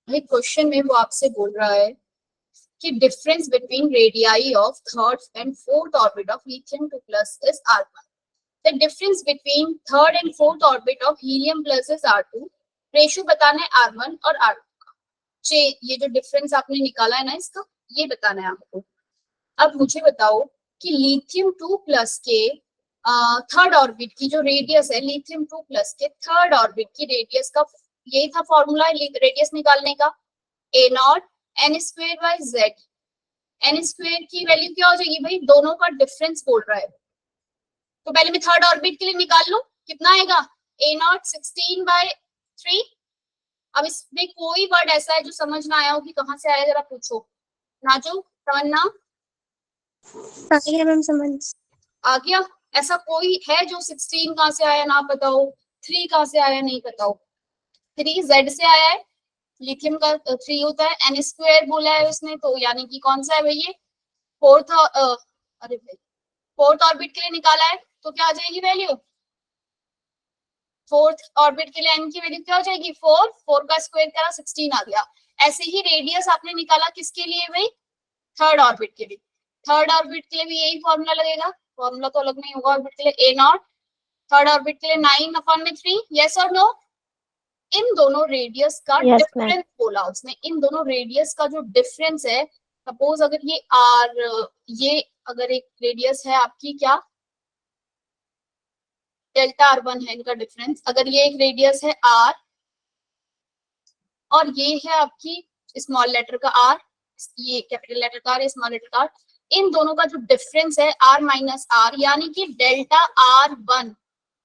भाई क्वेश्चन में वो आपसे बोल रहा है कि difference between radii of third and fourth orbit of lithium 2 plus is r1. The difference between third and fourth orbit of helium plus is r2. Ratio बताना है r1 और r2 का. ये जो डिफरेंस आपने निकाला है ना, इसका ये बताना है आपको. अब मुझे बताओ कि लिथियम 2 प्लस के थर्ड ऑर्बिट की जो रेडियस है, लिथियम 2 प्लस के थर्ड ऑर्बिट की रेडियस का यही था फॉर्मूला रेडियस निकालने का. A not N square by Z. N square की वैल्यू क्या हो जाएगी भाई, दोनों का डिफरेंस बोल रहा है. तो पहले मैं थर्ड ऑर्बिट के लिए निकाल लूं, कितना आएगा, ए नॉट 16/3. अब इसमें कोई वर्ड ऐसा है जो समझ ना आया हो कि कहां से आया, जरा पूछो. नाजो, तमन्ना, आ गया मैम समझ. आ गया. ऐसा कोई है जो 16 कहां से आया ना पता हो, 3 कहां से आया नहीं पता हो. 3 जेड से आया है, लिथियम का 3 होता है. एन स्क्वायर बोला है उसने, तो यानी कि कौन सा है भाई, ये फोर्थ. अरे भाई फोर्थ ऑर्बिट के लिए निकाला है, तो क्या आ जाएगी वैल्यू, फोर्थ ऑर्बिट के लिए एन की वैल्यू क्या हो जाएगी 4. 4 का स्क्वायर करा 16 आ गया. ऐसे ही रेडियस आपने निकाला किसके लिए भाई, थर्ड ऑर्बिट के लिए. थर्ड ऑर्बिट के लिए भी यही फॉर्मूला लगेगा, फॉर्मूला तो अलग नहीं होगा. ऑर्बिट के लिए ए नॉट, थर्ड ऑर्बिट के लिए 9/3. यस और नो. इन दोनों रेडियस का डिफरेंस बोला उसने. इन दोनों रेडियस का जो डिफरेंस है, सपोज अगर ये आर, ये अगर एक रेडियस है आपकी क्या, डेल्टा r1 है इनका डिफरेंस. अगर ये एक रेडियस है r और ये है आपकी स्मॉल लेटर का r, ये कैपिटल लेटर का r, स्मॉल लेटर का r, इन दोनों का जो डिफरेंस है r माइनस r, यानी कि डेल्टा r1.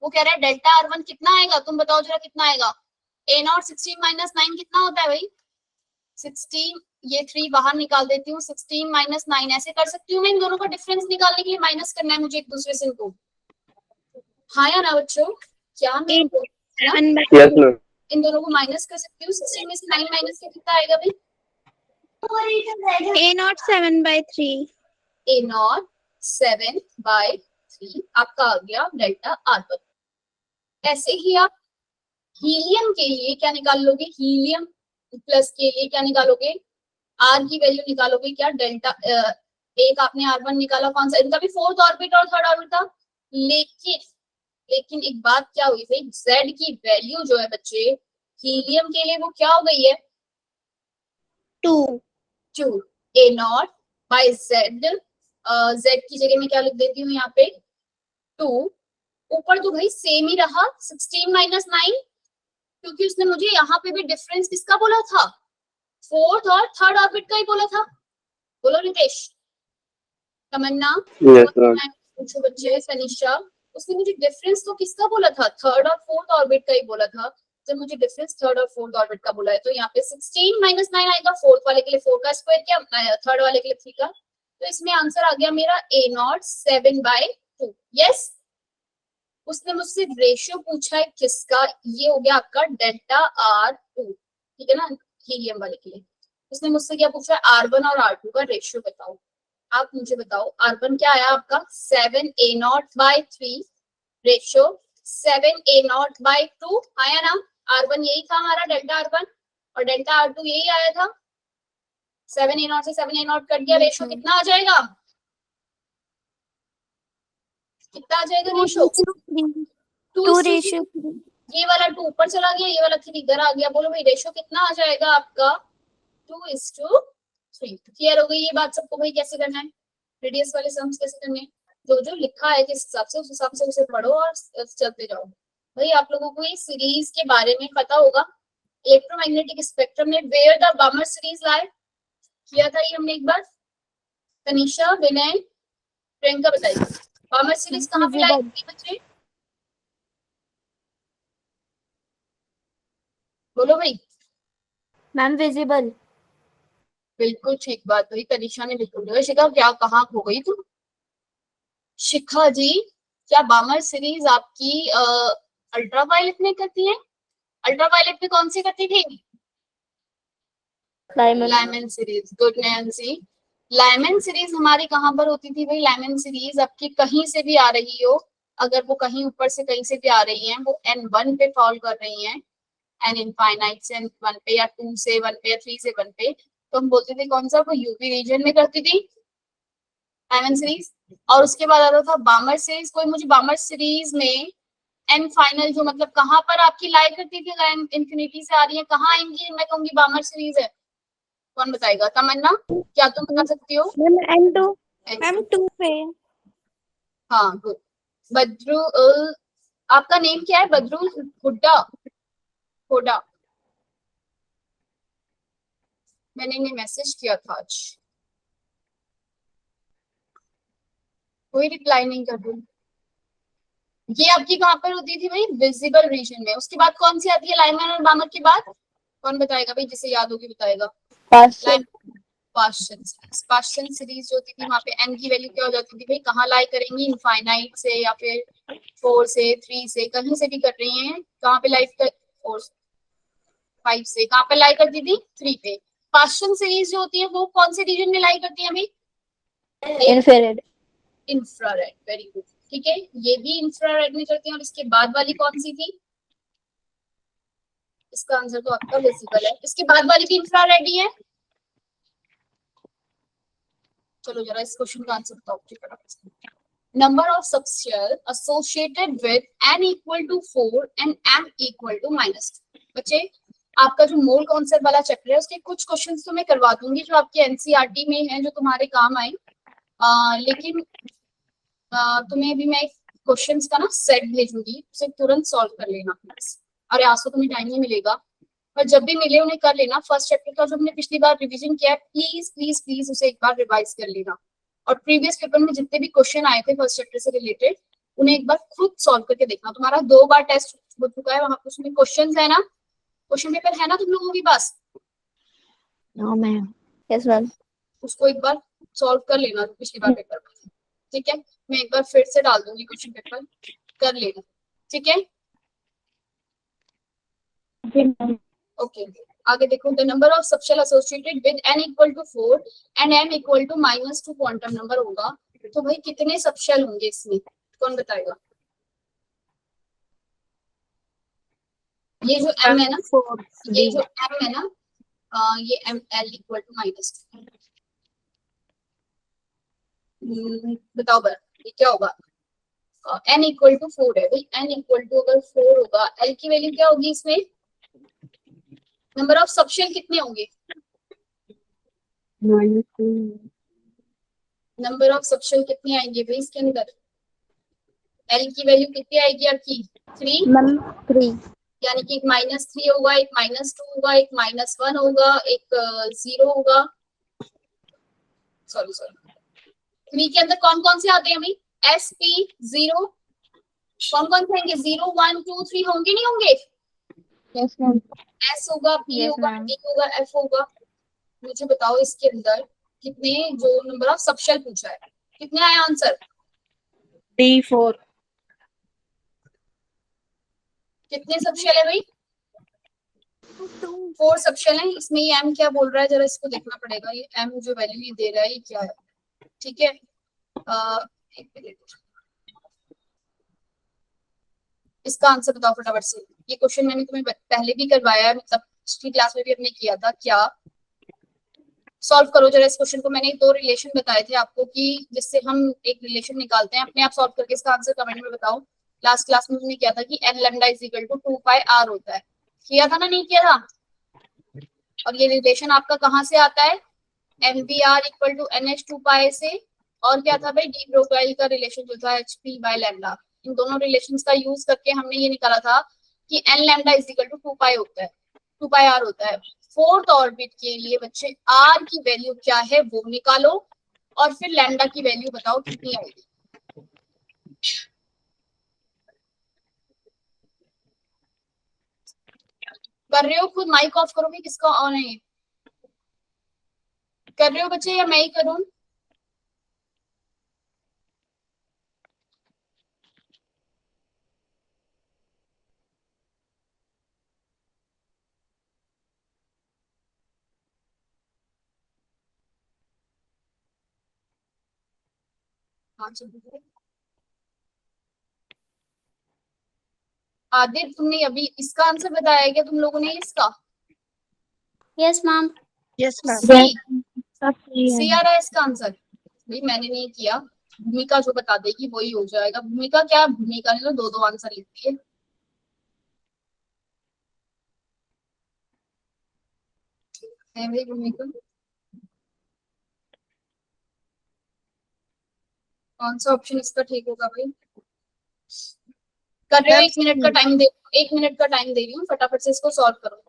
वो कह रहा है डेल्टा r1 कितना आएगा, तुम बताओ जरा कितना आएगा. ए नॉट 16 - 9 कितना होता है भाई, 16. ये 3 बाहर निकाल देती हूँ, 16 - 9 ऐसे कर सकती हूँ मैं. इन दोनों का डिफरेंस निकालने के लिए माइनस करना है मुझे एक दूसरे से इनको. हाँ या ना बच्चों, क्या मैं इन दोनों को माइनस कर सकती हूँ. 16 में से 9 माइनस के कितना आएगा भाई, ए नॉट 7/3. ए नॉट 7/3 आपका आ गया डेल्टा r1. ऐसे ही आप हीलियम के लिए क्या निकाल लोगे, हीलियम प्लस के लिए क्या निकालोगे, आर की वैल्यू निकालोगे क्या, डेल्टा. एक आपने r1 निकाला, कौन सा, इनका भी फोर्थ ऑर्बिट और थर्ड ऑर्बिट था. लेकिन एक बात क्या हुई भाई, z की वैल्यू जो है बच्चे हीलियम के लिए वो क्या हो गई है, 2. ए नॉट बाय जेड. जेड की जगह में क्या लिख देती हूँ यहाँ पे 2. ऊपर तो भाई सेम ही रहा 16 - 9, क्योंकि उसने मुझे यहाँ पे भी डिफरेंस किसका बोला था, फोर्थ और थर्ड ऑर्बिट का ही बोला था. बोलो रितेश, तमन्ना, पूछो बच्चे, सनिशा. उसने मुझे डिफरेंस तो किसका बोला था, थर्ड और फोर्थ ऑर्बिट का ही बोला था. जब मुझे डिफरेंस थर्ड और फोर्थ ऑर्बिट का बोला है, तो यहाँ पे 16 - 9 आएगा. फोर्थ वाले के लिए 4 का स्क्वायर क्या, थर्ड वाले के लिए 3 का. तो इसमें आंसर आ गया मेरा ए नॉट 7/2. यस. उसने मुझसे रेशियो पूछा है किसका, ये हो गया आपका डेल्टा r2, ठीक है ना, हीलियम वाले के लिए. उसने मुझसे क्या पूछा है, r1 और r2 का रेशियो बताओ. आप मुझे बताओ r1 क्या आया आपका 7a0/3, रेशियो 7a0/2 आया ना. r1 यही था हमारा डेल्टा r1, और डेल्टा r2 यही आया था. 7a0 से 7a0 कट गया, रेशियो कितना आ जाएगा, कितना आ जाएगा रेशियो, 2:3. ये वाला 2 ऊपर चला गया, ये वाला 3 इधर आ गया. बोलो भाई रेशियो कितना आ जाएगा आपका 2:3. क्लियर हो गई ये बात सबको भाई, कैसे करना है रेडियस वाले सम्स कैसे करने हैं. जो जो लिखा है किस हिसाब से, उस हिसाब से उसे पढ़ो और चलते जाओ. भाई आप लोगों को ये सीरीज के बारे में पता होगा, इलेक्ट्रोमैग्नेटिक स्पेक्ट्रम में वेयर द बामर सीरीज लाई, किया था ये हमने एक बार. तनिषा, विनय, प्रियंका बताइए बामर सीरीज कहाँ पे लाई थी बच्चे, बोलो भाई. Ma'am visible. बिल्कुल ठीक बात हुई, तनिषा ने बिल्कुल बोला. शिखा क्या कहाँ खो गई तू, शिखा जी क्या बामर सीरीज आपकी अल्ट्रावायलेट में करती है, अल्ट्रावायलेट में कौन सी करती थी, Lyman series. Good Nancy. Lyman series हमारी कहाँ पर होती थी भाई, लाइमन सीरीज आपकी कहीं से भी आ रही हो, अगर वो कहीं ऊपर से कहीं से भी आ रही है, वो N1 पे फॉल कर रही हैं, एन इनफाइनाइट से वन पे या टू से वन पे या थ्री से वन पे, तो हम बोलते थे कौन सा, वो यूवी रीजन में करती थी एमएन सीरीज। और उसके बाद आता था बामर सीरीज। कोई मुझे बामर सीरीज में एन फाइनल जो मतलब कहाँ पर आपकी लाई करती थी, अगर इंफिनिटी से आ रही है कहाँ आएंगी, मैं कहूंगी बामर सीरीज है। कौन बताएगा? तमन्ना, क्या तुम बता सकती हो? मैम M2 मैम 2 पे। हाँ गुड। बद्रू आपका नेम क्या है? बद्रुल हुड्डा, हुड्डा। मैंने इन्हें मैसेज किया था आज, कोई रिप्लाई नहीं कर रही। ये आपकी कहाँ पर होती थी भाई? विजिबल रीजन में। उसके बाद कौन सी आती है लाइमर और बामर के बाद? कौन बताएगा भाई? जिसे याद होगी बताएगा। पास्चन सीरीज जो होती थी वहां पे एन की वैल्यू क्या हो जाती थी भाई? कहाँ लाई करेंगी? इनफाइनाइट से या फिर 4 से 3 से, कहीं से भी कर रही हैं, कहाँ पे लाई कर? 4 5 से कहाँ पे लाई करती थी? 3 पे। पास्चन सीरीज जो होती है वो कौन से रीजन में लाई करती है भाई? इंफ्रारेड। Infrared, very good. ठीक है, ये भी इंफ्रारेड में करते हैं। और इसके बाद वाली कौन सी थी? इसका आंसर तो आपका विजिबल है। इसके बाद वाली भी इंफ्रारेड ही है। चलो जरा इस क्वेश्चन का आंसर बताओ। Number of subshell associated with n equal to 4 and m equal to -2। बच्चे, आपका जो मोल कॉन्सेप्ट वाला चैप्टर है उसके कुछ क्वेश्चंस तो मैं करवा दूंगी जो आपके एनसीईआरटी में है, जो तुम्हारे काम आए। लेकिन तुम्हें भी मैं क्वेश्चंस का ना सेट भेजूंगी, उसे तुरंत सॉल्व कर लेना प्लीज। अरे आज तो तुम्हें टाइम नहीं मिलेगा, पर जब भी मिले उन्हें कर लेना। फर्स्ट चैप्टर का जो हमने पिछली बार रिवीजन किया है, प्लीज प्लीज प्लीज उसे एक बार रिवाइज कर लेना। और प्रीवियस पेपर में जितने भी क्वेश्चन आए थे फर्स्ट चैप्टर से रिलेटेड, उन्हें एक बार खुद सॉल्व करके देखना। तुम्हारा 2 बार टेस्ट हो चुका है, वहां पर उसमें क्वेश्चन है ना, क्वेश्चन पेपर है ना तुम लोगों के पास? No ma'am. Yes ma'am. उसको एक बार सॉल्व कर लेना पिछली बार पेपर में। ठीक है, मैं एक बार फिर से डाल दूंगी क्वेश्चन पेपर, कर लेना। ठीक है, ओके। आगे देखो, the number of subshell associated with n equal to 4 and m equal to -2 quantum number होगा। तो भाई कितने सबशेल होंगे इसमें? कौन बताएगा? ये जो m है ना, ये जो m है ना, ये m l इक्वल टू -2। बताओ बर, ये क्या होगा? n इक्वल टू 4 है भाई, n इक्वल टू अगर 4 होगा, l की वैल्यू क्या होगी इसमें? नंबर ऑफ सबशेल कितने होंगे? नंबर ऑफ सबशेल कितनी आएंगे भाई इसके अंदर? एल की वैल्यू कितनी आएगी आपकी? 3। मैम 3। यानी कि एक -3 होगा, एक -2 होगा, एक -1 होगा, एक 0 होगा। सॉरी सॉरी, 3 के अंदर कौन कौन से आते हैं भाई? एस पी 0, कौन कौन से आएंगे? 0 1 2 3 होंगे नहीं होंगे? Yes ma'am. एस होगा, पी यस होगा, मैम। डी होगा, एफ होगा। मुझे बताओ इसके अंदर कितने, जो नंबर ऑफ सबशेल पूछा है, कितने आए आंसर? D4। कितने सबशेल है भाई? 4 सबशेल है। इसमें ये एम क्या बोल रहा है, जरा इसको देखना पड़ेगा। ये एम जो वैल्यू ये दे रहा है ये क्या है? ठीक है, एक मिनट, इसका आंसर बताओ फटाफट से। ये क्वेश्चन मैंने तुम्हें पहले भी करवाया है, मतलब पिछली क्लास में भी हमने किया था। क्या सॉल्व करो जरा इस क्वेश्चन को। मैंने 2 रिलेशन बताए थे आपको कि जिससे हम एक रिलेशन निकालते हैं। अपने आप सॉल्व करके इसका आंसर कमेंट में बताओ। लास्ट क्लास में हमने किया था कि n lambda is equal to 2 pi r होता है। किया था ना, नहीं किया था? और ये रिलेशन आपका कहाँ से आता है? MBR इक्वल टू NH2 पाई से। और क्या था भाई? डी ब्रोगाइल का रिलेशन जो था HP बाय लैम्डा। इन दोनों रिलेशंस का यूज करके हमने ये निकाला था कि n lambda is equal to 2 pi होता है, 2 पाई r होता है। फोर्थ ऑर्बिट के लिए बच्चे r की वैल्यू क्या है वो निकालो, और फिर लैम्डा की वैल्यू बताओ कितनी आएगी। कर रहे हो खुद? माइक ऑफ करोगे? किसका ऑन है? कर रहे हो बच्चे या मैं ही करूं? हाँ चलो। आदित्य तुमने अभी इसका आंसर बताया है क्या तुम लोगों ने इसका? Yes ma'am. Yes ma'am. सी सब सही है। सी आ रहा है इसका आंसर? भाई मैंने नहीं किया, भूमिका जो बता देगी वही हो जाएगा। भूमिका क्या, भूमिका ने तो दो दो आंसर लिख दिए। है भाई भूमिका, कौन सा ऑप्शन इसका ठीक होगा भाई? कर रहे हो? मैम 1 मिनट का टाइम दे, 1 मिनट का टाइम दे रही हूँ, फटाफट से इसको सॉल्व करो।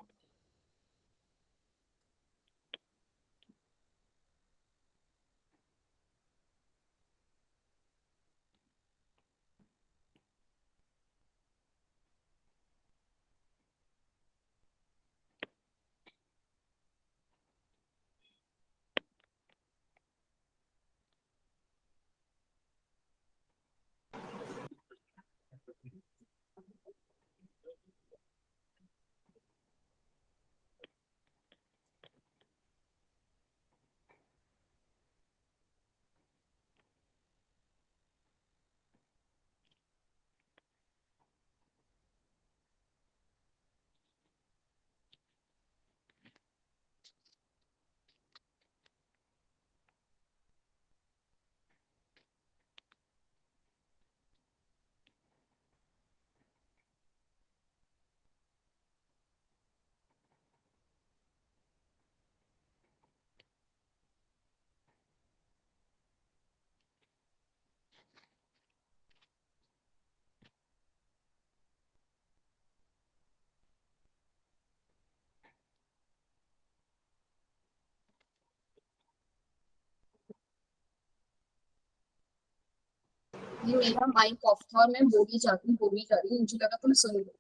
ये मेरा माइक ऑफ था और मैं बोली जा रही हूँ, मुझे लगा तुम सुन लो।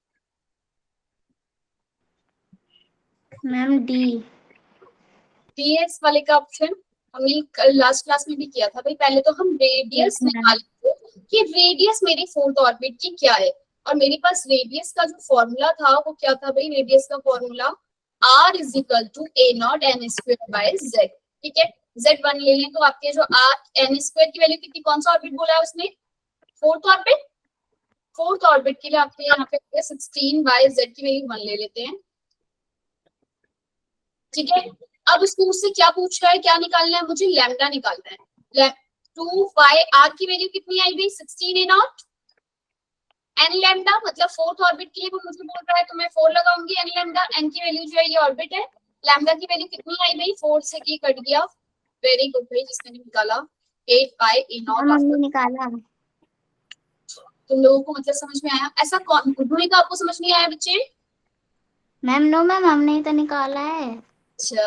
Ma'am D. टीएस वाले का ऑप्शन हमने कल लास्ट क्लास में भी किया था भाई। पहले तो हम रेडियस Yes, ma'am. निकालेंगे कि रेडियस मेरी फोर्थ ऑर्बिट की क्या है, और मेरे पास रेडियस का जो फॉर्मूला था वो क्या था भाई? रेडियस का formula r is equal to A not N square by Z. ठीक है, z1 ले लें तो आपके जो r एन स्क्वायर की वैल्यू कितनी, कौन सा ऑर्बिट बोला है उसने? Fourth orbit. फोर्थ ऑर्बिट के लिए आपके यहाँ पे 16 बाय जेड की वैल्यू 1 ले लेते हैं। ठीक है, अब उसको मुझसे क्या पूछ रहा है, क्या निकालना है मुझे? लैम्डा निकालना है। 2 बाय आर की वैल्यू कितनी आई भाई? 16 ए नॉट एन लैम्डा, मतलब फोर्थ ऑर्बिट के लिए वो मुझे बोल रहा है तो मैं 4 लगाऊंगी। एन लैम्डा, एन की वैल्यू जो है ये ऑर्बिट है, लैम्डा की वैल्यू कितनी आई भाई? 4 से की कट गया। वेरी गुड भाई जिसने निकाला। 8 बाय ए नॉट। हमने निकाला। तुम लोगों को मतलब समझ में आया? ऐसा कौन भूमिका आपको समझ नहीं आया बच्चे? मैम नो मैम, हमने ही तो निकाला है। अच्छा,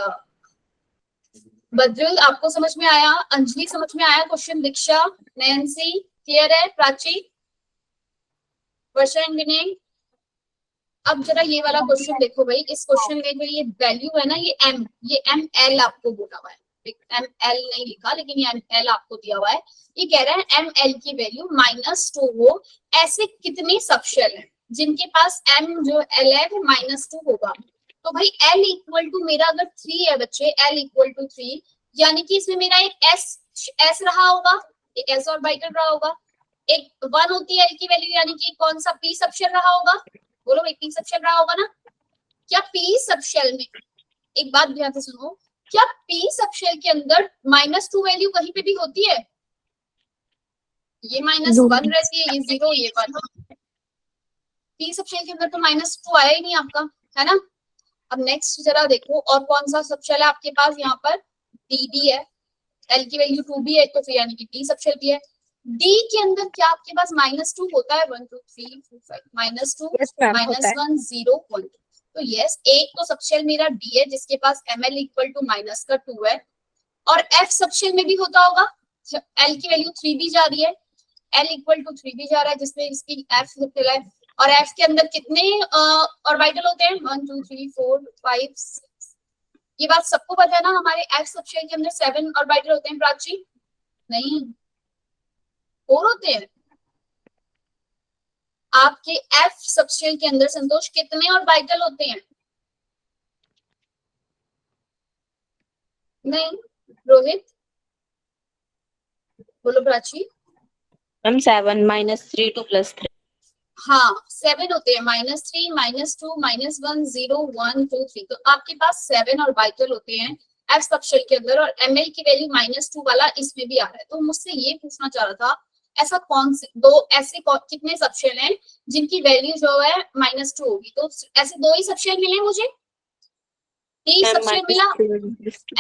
बद्रुल आपको समझ में आया? अंजलि समझ में आया क्वेश्चन? दीक्षा, नैन्सी क्लियर है? प्राची, वर्षा एंड विनय। अब जरा ये वाला क्वेश्चन देखो भाई। इस क्वेश्चन में जो ये वैल्यू है ना, ये एम एल आपको बोला हुआ है। एम एल नहीं लिखा लेकिन ये एम एल आपको दिया हुआ है। ये कह रहा है एम एल की वैल्यू -2 हो। ऐसे कितने सबशेल हैं जिनके पास एम जो एल है वो -2 होगा? तो भाई एल इक्वल टू मेरा अगर 3 है बच्चे, एल इक्वल टू 3, यानी कि इसमें मेरा एक एस रहा होगा, एक एस ऑर्बिटल रहा होगा, एक 1 होती है एल की वैल्यू, यानी कि कौन सा पी सबशेल रहा होगा? बोलो भाई, पी सबशेल रहा होगा ना? क्या पी सबशेल में, एक बात ध्यान से सुनो, क्या पी सबशेल के अंदर -2 वैल्यू कहीं पे भी होती है? ये -1 रहती है, ये 0, ये 1। पी सबशेल के अंदर तो -2 आया ही नहीं आपका, है ना? अब नेक्स्ट जरा देखो और कौन सा सबशेल है आपके पास? यहाँ पर डी भी है, एल की वैल्यू 2 भी है, तो फिर यानी कि डी सबशेल भी है। डी के अंदर क्या आपके पास -2 होता है? 1 2 3 4 5 -2 यस मैम होता है। -1 0 1। तो यस, एक तो सबशेल मेरा डी है जिसके पास ml इक्वल टू -2 है, और एफ सबशेल में भी होता होगा। एल की वैल्यू 3 भी जा रही है, एल इक्वल टू 3 भी जा रहा है जिसमें इसकी एफ सबशेल है। और एफ के अंदर कितने ऑर्बिटल होते हैं? 1 2 3 4 5 6। ये बात सबको पता है ना? हमारे एफ सबशेल के अंदर 7 ऑर्बिटल होते हैं। प्राची, नहीं 4 होते हैं। आपके एफ सबशेल के अंदर संतोष कितने ऑर्बिटल होते हैं? नहीं, रोहित बोलो। प्राची, मैम 7 -3 2 + 3। हाँ 7 होते हैं, -3, -2, -1, 0, 1, 2, 3। तो आपके पास 7 और वाइटल होते हैं एफ सबशेल के अंदर, और ml की वैल्यू -2 वाला इसमें भी आ रहा है। तो मुझसे ये पूछना चाह रहा था, ऐसा कौन से कितने सबशेल हैं जिनकी वैल्यू जो है -2 होगी। तो ऐसे 2 ही सबशेल मिले मुझे, डी सबशेल मिला,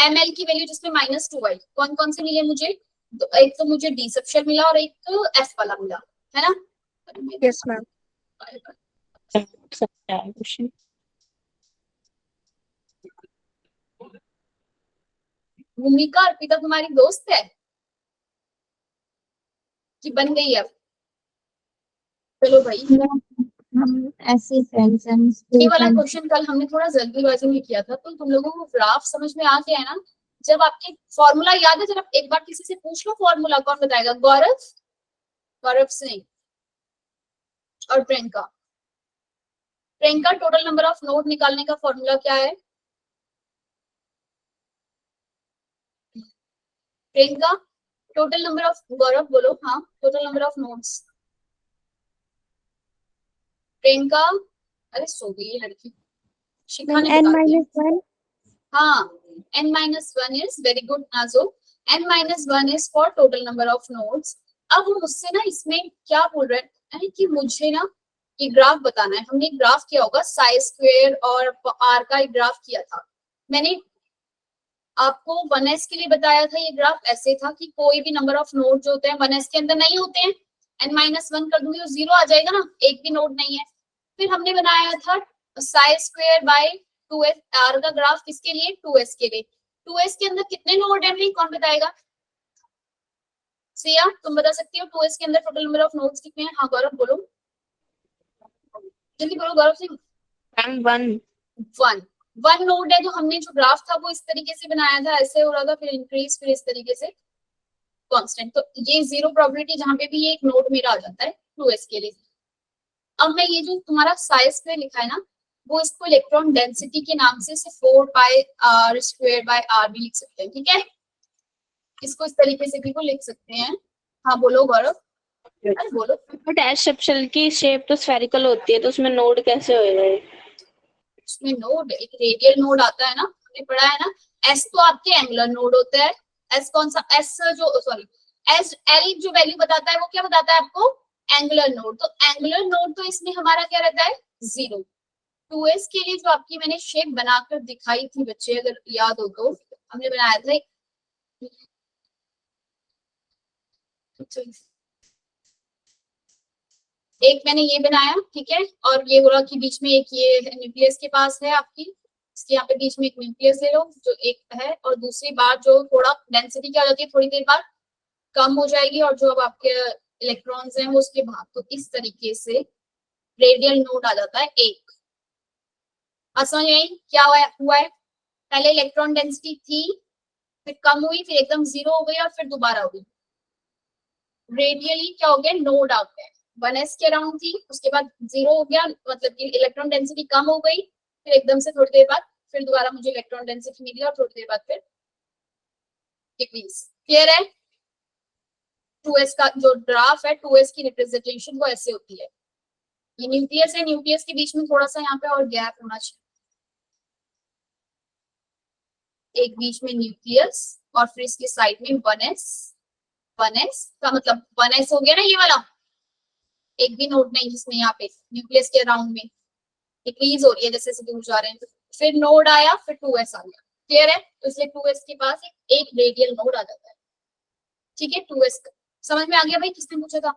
ml की वैल्यू जिसमें -2 आई। कौन कौन से मिले मुझे? तो एक तो मुझे डी सबशेल मिला और एक एफ वाला मिला, है ना? Yes ma'am. क्वेश्चन भूमिका अर्पिता तुम्हारी दोस्त है कि बन गई अब? चलो भाई, हम ऐसे फ्रेंड्स हैं, ये स्कूल वाला फ्रेंड्स। क्वेश्चन कल हमने थोड़ा जल्दीबाजी में किया था, तो तुम लोगों को ग्राफ समझ में आ गया है ना? जब आपके फॉर्मूला याद है, जब आप एक बार किसी से पूछ लो फॉर्मूला, कौन बताएगा? गौरव, गौरव सिंह और Priyanka. Priyanka, total number of note निकालने का फॉर्मूला क्या है? प्रियंका, टोटल नंबर ऑफ, गौरव बोलो, हाँ, total number of notes. Priyanka, अरे सो गई है लड़की, शिखा ने बता दिया। n-1 हाँ, n-1 is very good Najo, n-1 is for total number of nodes। अब वो मुझसे ना इसमें क्या बोल रहे हैं कि मुझे ना ये ग्राफ बताना है। हमने ग्राफ किया होगा साई स्क्वायर और आर का एक ग्राफ किया था। मैंने आपको 1s के लिए बताया था, ये ग्राफ ऐसे था कि कोई भी नंबर ऑफ नोड जो होते हैं 1s के अंदर नहीं होते हैं, n-1 कर दूंगी तो 0 आ जाएगा ना, एक भी नोड नहीं है। फिर हमने बनाया था psi square by 2s, R का ग्राफ किसके लिए? 2s के लिए। 2s के अंदर कितने नोड हैं? कौन बताएगा? सिया, तुम बता सकती हो 2s के अंदर टोटल नंबर ऑफ नोड्स कितने हैं? हाँ गौरव बोलो, जल्दी बोलो गौरव सिंह। मैम 1 वन नोड है। जो हमने जो ग्राफ था वो इस तरीके से बनाया था, ऐसे हो रहा था, फिर इंक्रीज, फिर इस तरीके से कांस्टेंट। तो ये 0 प्रोबेबिलिटी, जहां पे भी ये एक नोड मेरा आ जाता है 2s के लिए। अब मैं ये जो तुम्हारा साई स्क्वायर लिखा है ना, वो इसको इलेक्ट्रॉन डेंसिटी के नाम से 4 पाई r स्क्वायर बाय r भी लिख सकते हैं, ठीक है? इसको इस तरीके से भी को लिख सकते हैं। हाँ बोलो गौरव, अरे बोलो। बट एस सबशेल की शेप तो स्फेरिकल होती है, तो उसमें नोड कैसे होएगा? उसमें नोड, एक रेडियल नोड आता है ना, हमने पढ़ा है ना। एस तो आपके एंगुलर नोड होता है। एस कौन सा? एस जो, सॉरी, एस एल जो वैल्यू बताता है वो क्या बताता है आपको? Angular node. तो एंगुलर नोड तो इसमें हमारा क्या रहता है? 0। 2s के लिए जो आपकी मैंने शेप बनाकर दिखाई थी बच्चे, अगर याद हो तो, हमने बनाया था एक मैंने ये बनाया, ठीक है, और ये बोला कि बीच में एक ये न्यूक्लियस के पास है आपकी, इसके यहाँ पे बीच में एक न्यूक्लियस ले लो जो एक है, और दूसरी बार जो थोड़ा डेंसिटी क्या हो जाती है, थोड़ी देर बाद कम हो जाएगी, और जो अब आपके इलेक्ट्रॉन्स हैं वो उसके बाद, तो इस तरीके से रेडियल नोड आ जाता है एक। समझ में क्या हुआ है? पहले इलेक्ट्रॉन डेंसिटी थी, फिर कम हुई, फिर एकदम 0 हो गई, और फिर दोबारा हो गई। रेडियली क्या हो गया? नोड आ गया। 1s के अराउंड थी, उसके बाद 0 हो गया, मतलब कि इलेक्ट्रॉन डेंसिटी कम हो गई, फिर एकदम से थोड़ी देर बाद फिर दोबारा मुझे इलेक्ट्रॉन डेंसिटी मिली, और थोड़ी देर बाद फिर डिक्रीज। क्लियर है? 2s का जो ग्राफ है, 2s की रिप्रेजेंटेशन वो ऐसे होती है। ये न्यूक्लियस है, न्यूक्लियस के बीच में थोड़ा सा यहाँ पे और गैप होना चाहिए, एक बीच में न्यूक्लियस, और फिर इसके साइड में 1s। 1s का मतलब 1s हो गया ना ये वाला, एक भी नोड नहीं जिसमें यहाँ पे न्यूक्लियस के अराउंड में डिक्रीज हो रही है जैसे दूर जा रहे हैं। फिर नोड आया, फिर 2s आ गया। क्लियर है? तो इसलिए 2s के पास एक रेडियल नोड आ जाता है, ठीक है? 2s का समझ में आ गया भाई? किसने पूछा था?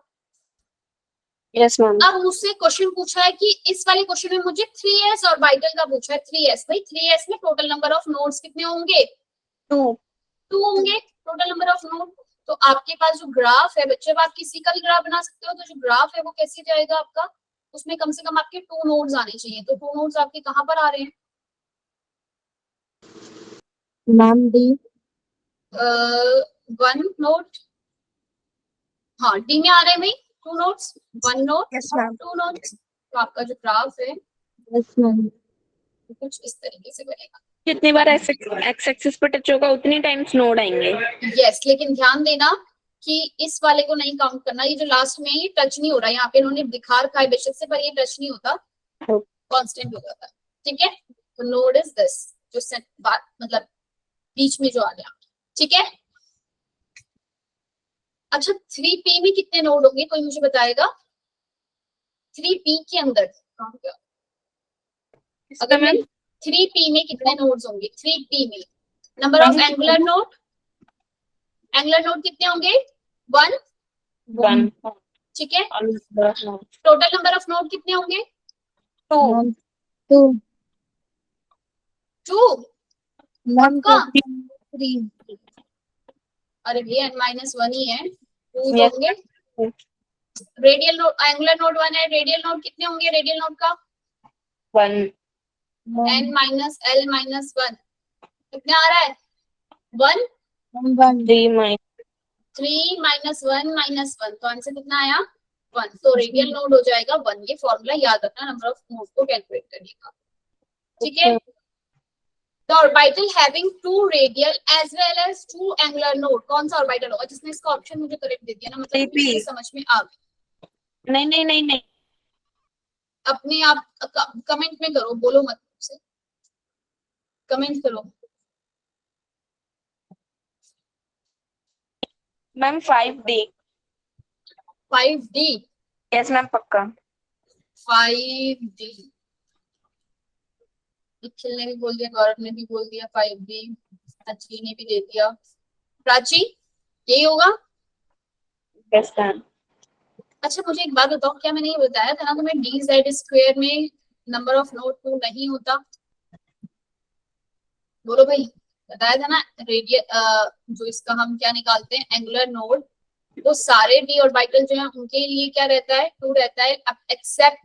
Yes ma'am. अब मुझसे क्वेश्चन पूछा है कि इस वाले क्वेश्चन में मुझे 3s और वाइटल का पूछा है। 3s भाई, 3s में टोटल नंबर ऑफ नोड्स कितने होंगे? 2 होंगे टोटल नंबर ऑफ नोड। तो आपके पास जो ग्राफ है बच्चे, आप किसी का भी ग्राफ बना सकते हो, तो जो ग्राफ है वो कैसे जाएगा आपका? उसमें कम से कम आपके 2 नोड्स आने चाहिए। तो 2 नोड्स आपके कहाँ पर आ रहे हैं? मैम डी 1 नोड, हाँ डी में आ रहे हैं भाई 2 nodes, 1 node, yes ma'am. 2 nodes. तो आपका जो ग्राफ है यस मैम कुछ इस तरीके से बनेगा। जितनी बार एक्स एक्सिस पर टच होगा उतनी टाइम्स नोड आएंगे। यस, लेकिन ध्यान देना कि इस वाले को नहीं काउंट करना, ये जो लास्ट में है ये टच नहीं हो रहा, यहाँ पे इन्होंने दिखा रखा है बेशक से, पर ये टच नहीं होता, कांस्टेंट हो जाता है। ठीक है, तो नोड इज दिस, जो बात मतलब बीच में जो आ गया। ठीक है, अच्छा 3p में कितने नोड होंगे, कोई मुझे बताएगा? 3p के अंदर अगर मैं 3p में कितने नोड्स होंगे? 3p में number of angular node, angular node कितने होंगे? 1। ठीक है, टोटल नंबर ऑफ नोड कितने होंगे? 2 2। 1 पक्का? 3 अरे भैया n-1 ही है, 2 Yes. होंगे। रेडियल नोड, एंगुलर नोड 1 है, रेडियल नोड कितने होंगे? रेडियल नोड का 1 n-l-1 कितने आ रहा है? 1 3 3 -1 तो आंसर कितना आया? 1। तो रेडियल नोड हो जाएगा 1। ये फॉर्मूला याद रखना नंबर ऑफ नोड को कैलकुलेट करने का। ठीक है, the orbital having 2 radial as well as 2 angular node, कौन सा ऑर्बिटल होगा? जिसने इसका ऑप्शन मुझे करेक्ट दे दिया ना, मतलब TP। मुझे समझ में आ गया। नहीं अपने आप कमेंट में करो, बोलो मत मुझसे, कमेंट करो। Ma'am 5D। 5D। Yes ma'am पक्का। 5D निखिल ने भी बोल दिया, गौरव ने भी बोल दिया 5D, अच्छी ने भी दे दिया, प्राची यही होगा। Yes ma'am. अच्छा मुझे एक बात बताओ, क्या मैंने ये बताया था ना तुम्हें dz² में नंबर ऑफ नोड 2 नहीं होता? बोलो भाई, बताया था ना। रेडियल जो इसका हम क्या निकालते हैं, एंगुलर नोड, वो सारे d ऑर्बिटल जो है उनके लिए क्या रहता है? 2 रहता है, एक्सेप्ट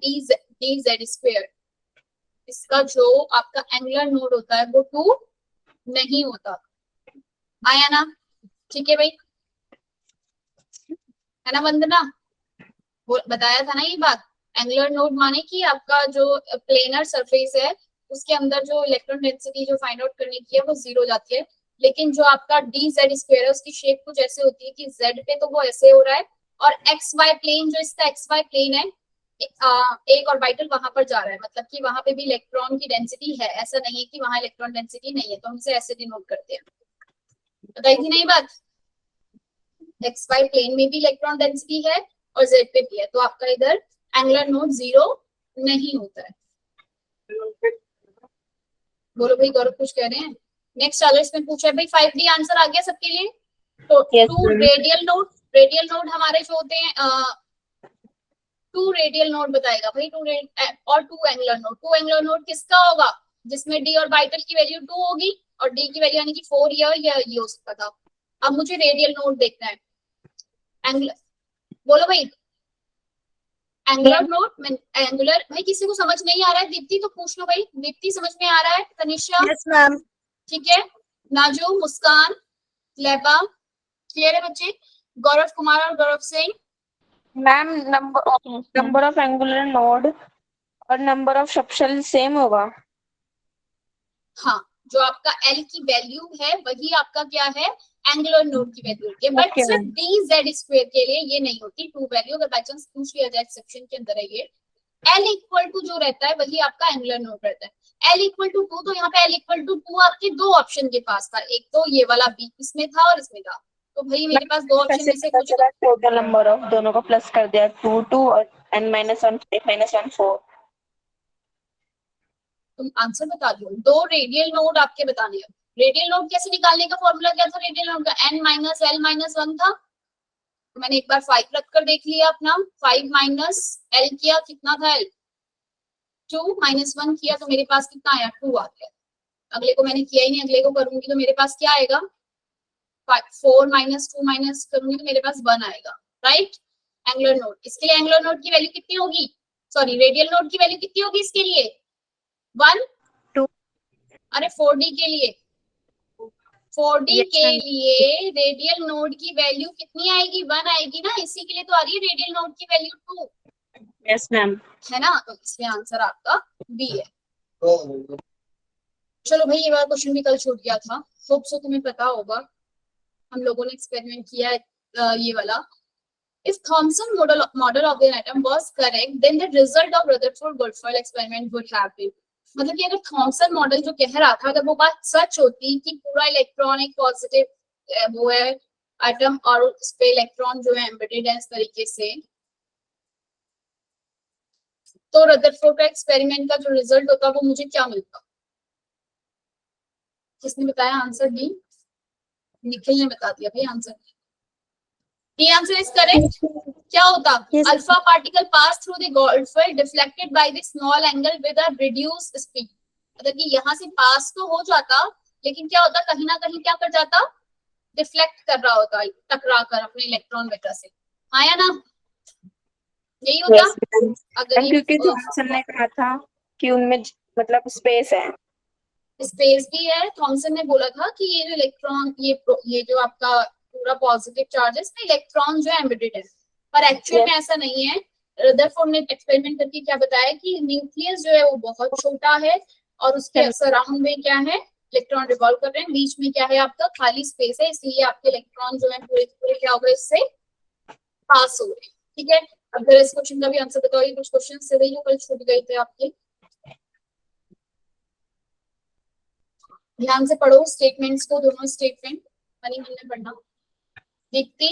dz²। इसका जो आपका एंगुलर नोड होता है वो 2 नहीं होता। आया ना? ठीक है भाई, है ना वंदना? बताया था ना ये बात। एंगुलर नोड माने कि आपका जो प्लेनर सरफेस है उसके अंदर जो इलेक्ट्रॉन डेंसिटी जो फाइंड आउट करने की है वो 0 हो जाती है, लेकिन जो आपका dz² है उसकी शेप कुछ ऐसे होती है कि z पे तो वो ऐसे हो रहा है, और xy प्लेन जो इसका xy प्लेन है, एक ऑर्बिटल वहां पर जा रहा है, मतलब कि वहां पे भी इलेक्ट्रॉन की डेंसिटी है, ऐसा नहीं है कि वहां इलेक्ट्रॉन डेंसिटी नहीं है, तो हम इसे ऐसे डिनोट करते हैं। बताई थी नहीं बात? xy प्लेन में भी इलेक्ट्रॉन डेंसिटी है और z पे भी है, तो आपका इधर एंगुलर नोड 0 नहीं होता है। बोलो भाई, गौरव कुछ कह रहे हैं? नेक्स्ट चलो, इसमें पूछा है भाई 5D आंसर आ गया सबके लिए? तो Yes, 2 ma'am. रेडियल नोड हमारे जो होते हैं 2 रेडियल नोड बताएगा भाई, और 2 एंगुलर नोड। 2 एंगुलर नोड किसका होगा? जिसमें d ऑर्बिटल की वैल्यू 2 होगी और d की वैल्यू यानी कि 4 या ये हो सकता था। अब मुझे रेडियल नोड देखना है। एंगुलर बोलो भाई, एंगुलर नोड, एंगुलर भाई किसी को समझ नहीं आ रहा है? दीप्ति तो पूछ लो भाई, दीप्ति समझ में आ रहा है? तनिषा? Yes ma'am. ठीक है, नाजू, मुस्कान, लेबा, क्लियर है बच्चे? गौरव कुमार और Gaurav Singh? Ma'am number of angular node और नंबर ऑफ सबशेल सेम होगा। हाँ, जो आपका L की वैल्यू है वही आपका क्या है? एंगुलर नोड की वैल्यू होती है, बट Okay, सिर्फ dz² के लिए ये नहीं होती 2 वैल्यू। अगर बाई चांस पूछ लिया जाए सेक्शन के अंदर है ये, L इक्वल टू जो रहता है वही आपका एंगुलर नोड रहता है। L इक्वल टू 2, तो यहाँ पे L इक्वल टू 2 आपके 2 ऑप्शन के पास था, एक तो ये वाला B इसमें था और इसमें था, तो भाई मेरे पास 2 ऑप्शन में से कुछ टोटल नंबर ऑफ दोनों को प्लस कर दिया 2 और n-1 5 -1 4। तुम आंसर बता दो। 2 रेडियल नोड आपके बताने हैं। रेडियल नोड कैसे निकालने का फॉर्मूला क्या था? रेडियल नोड का n-l-1 था, तो मैंने एक बार 5 रख कर देख लिया अपना, 5 माइनस l किया, कितना था l? 2 -1 किया, तो मेरे पास कितना आया? 2 आ गया। अगले को मैंने किया ही नहीं, अगले को करूंगी तो मेरे पास क्या आएगा? 4 माइनस 2 माइनस करूंगी तो मेरे पास 1 आएगा, राइट? एंगुलर नोड, इसके लिए एंगुलर नोड की वैल्यू कितनी होगी? सॉरी, रेडियल नोड की वैल्यू कितनी होगी इसके लिए? 1 2। अरे 4D के लिए, 4D Yes, के ma'am. लिए रेडियल नोड की वैल्यू कितनी आएगी? 1 आएगी ना, इसी के लिए तो आ रही है रेडियल नोड की वैल्यू 2, यस मैम। है ना? तो इसमें आंसर आपका बी है। चलो भाई, ये वाला क्वेश्चन भी कल छूट गया था, होप सो तुम्हें पता होगा। हम लोगों ने एक्सपेरिमेंट किया है ये वाला, if Thomson model of the atom was correct, then the result of Rutherford-Goldfeld experiment would have been, मतलब कि अगर थॉमसन मॉडल जो कह रहा था अगर वो बात सच होती कि पूरा इलेक्ट्रॉन एक पॉजिटिव वो है एटम और उस पे इलेक्ट्रॉन जो है एम्बेडेड है इस तरीके से, तो रदरफोर्ड का एक्सपेरिमेंट का जो रिजल्ट होता वो मुझे क्या मिलता? किसने बताया आंसर? डी, निखिल ने बता दिया भाई answer. D answer is correct. क्या होता? Alpha particle pass through the goldfield deflected by the small angle with a reduced speed, मतलब कि यहाँ से पास तो हो जाता लेकिन क्या होता, कहीं ना कहीं क्या कर जाता, डिफ्लेक्ट कर रहा होता टकरा कर अपने इलेक्ट्रॉन वजह से, हाँ या ना? यही होता। अगर क्योंकि थॉमसन ने कहा था कि उनमें मतलब स्पेस है, स्पेस भी है। थॉमसन ने बोला था कि ये जो इलेक्ट्रॉन ये जो आपका पूरा पॉजिटिव चार्ज है इसमें इलेक्ट्रॉन जो है एम्बेडेड है, पर एक्चुअल में ऐसा नहीं है। रदरफोर्ड ने एक्सपेरिमेंट करके क्या बताया कि न्यूक्लियस जो है वो बहुत छोटा है और उसके सराउंड में क्या है, इलेक्ट्रॉन रिवॉल्व कर रहे हैं, बीच में क्या है आपका खाली स्पेस है, इसलिए आपके इलेक्ट्रॉन जो है पूरे पूरे क्या होगा इससे पास हो रहे हैं। ठीक है, अगर इस क्वेश्चन का भी आंसर बताओगे, कुछ क्वेश्चन से वही जो कल छूट गए थे आपके, ध्यान से पढ़ो स्टेटमेंट्स को, दोनों स्टेटमेंट मनी हमने पढ़ना। दीप्ति,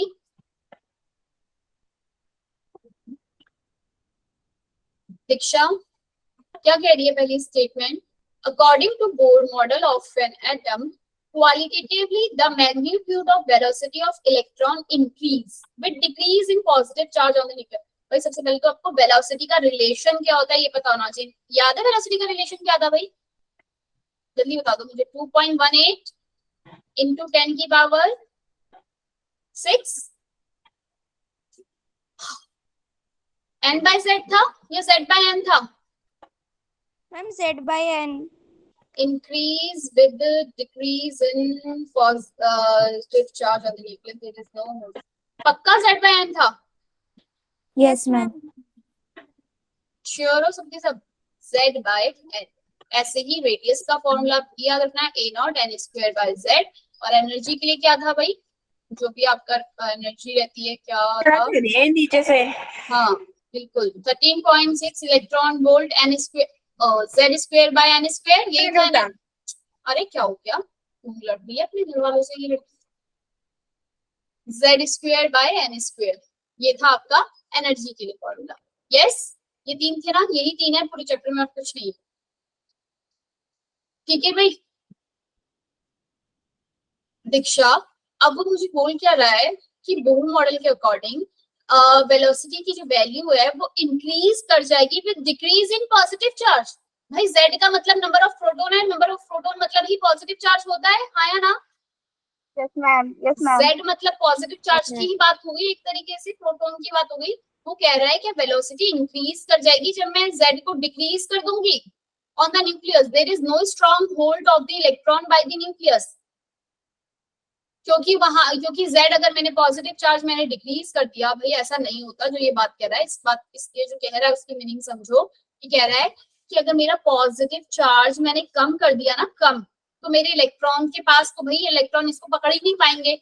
दीक्षा क्या कह रही है पहली statement? According to Bohr model of an atom qualitatively the magnitude of velocity of electron increase with decrease in positive charge on the nucleus। भाई सबसे पहले तो आपको वेलोसिटी का रिलेशन क्या होता है ये पता होना चाहिए। याद है वेलोसिटी का रिलेशन क्या था भाई? जल्दी बता दो मुझे। 2.18 into 10 की पावर 6 n by z था या z by n था? Ma'am z by n। Increase with the decrease in positive charge on the nucleus. There is no more. पक्का z by n था? Yes ma'am. श्योर हो सबके सब? z by n। ऐसे ही radius का formula याद रखना है, a not n square by z। और एनर्जी के लिए क्या था भाई? जो भी आपका एनर्जी रहती है क्या था? नीचे से, हाँ बिल्कुल, 13.6 electron volt n square z square by n square, यही था ना? अरे क्या हो गया, तुम लड़ रही है अपने घर वालों से? ये z square by n square, ये था आपका एनर्जी के लिए फॉर्मूला। यस, ये तीन थे ना, यही तीन है पूरे चैप्टर में और कुछ नहीं। ठीक है भाई। दीक्षा, अब वो मुझे बोल क्या रहा है कि बोर मॉडल के अकॉर्डिंग वेलोसिटी की जो वैल्यू है वो इंक्रीज कर जाएगी with decrease in positive charge. भाई z का मतलब नंबर ऑफ प्रोटॉन है, नंबर ऑफ प्रोटॉन मतलब ही पॉजिटिव चार्ज होता है, हाँ या ना? Yes ma'am, yes ma'am. z मतलब पॉजिटिव चार्ज की ही बात हो गई, एक तरीके से प्रोटॉन की बात हो गई। वो कह रहा है कि वेलोसिटी इंक्रीज कर जाएगी जब मैं z को डिक्रीज कर दूंगी on the nucleus. There is no strong hold of the electron by the nucleus, क्योंकि z अगर मैंने पॉजिटिव चार्ज मैंने डिक्रीज कर दिया, भाई ऐसा नहीं होता जो ये बात कह रहा है। इसके जो कह रहा है उसकी मीनिंग समझो। ये कह रहा है कि अगर मेरा पॉजिटिव चार्ज मैंने कम कर दिया ना, कम, तो मेरे इलेक्ट्रॉन के पास तो भाई इलेक्ट्रॉन इसको पकड़ ही नहीं पाएंगे,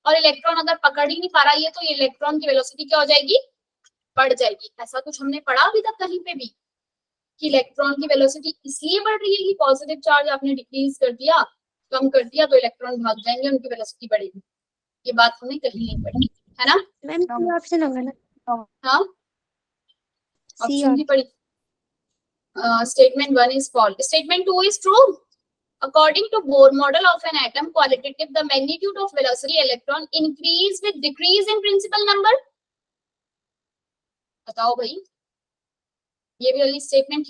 और इलेक्ट्रॉन अगर पकड़ ही नहीं पा रहा है तो ये इलेक्ट्रॉन की वेलोसिटी क्या हो जाएगी? बढ़ जाएगी। ऐसा कुछ हमने पढ़ा अभी तक कहीं पे भी कि इलेक्ट्रॉन की वेलोसिटी इसलिए बढ़ रही है कि पॉजिटिव चार्ज आपने डिक्रीज कर दिया, कम कर दिया, तो इलेक्ट्रॉन भाग जाएंगे, उनकी वेलोसिटी बढ़ेगी। ये बात हमने कहीं नहीं पढ़ी है ना? मैम ऑप्शन होगा ना? हाँ, ऑप्शन भी पढ़ी। Statement 1 is false. Statement 2 is true. According to Bohr model of an atom, qualitative the magnitude of velocity electron increase with decrease in principal number. बताओ भाई, ये भी वाली स्टेटमेंट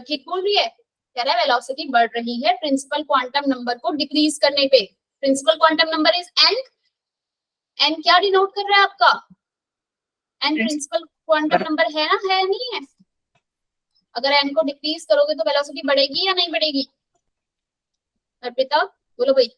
ठीक बोल रही है? कह रहा है वेलोसिटी बढ़ रही है प्रिंसिपल क्वांटम नंबर को डिक्रीज करने पे। Principal quantum number is n। n क्या डिनोट कर रहा है आपका? n प्रिंसिपल क्वांटम नंबर है ना, है नहीं है? अगर n को डिक्रीज करोगे तो वेलोसिटी बढ़ेगी या नहीं बढ़ेगी? अर्पिता बोलो भाई।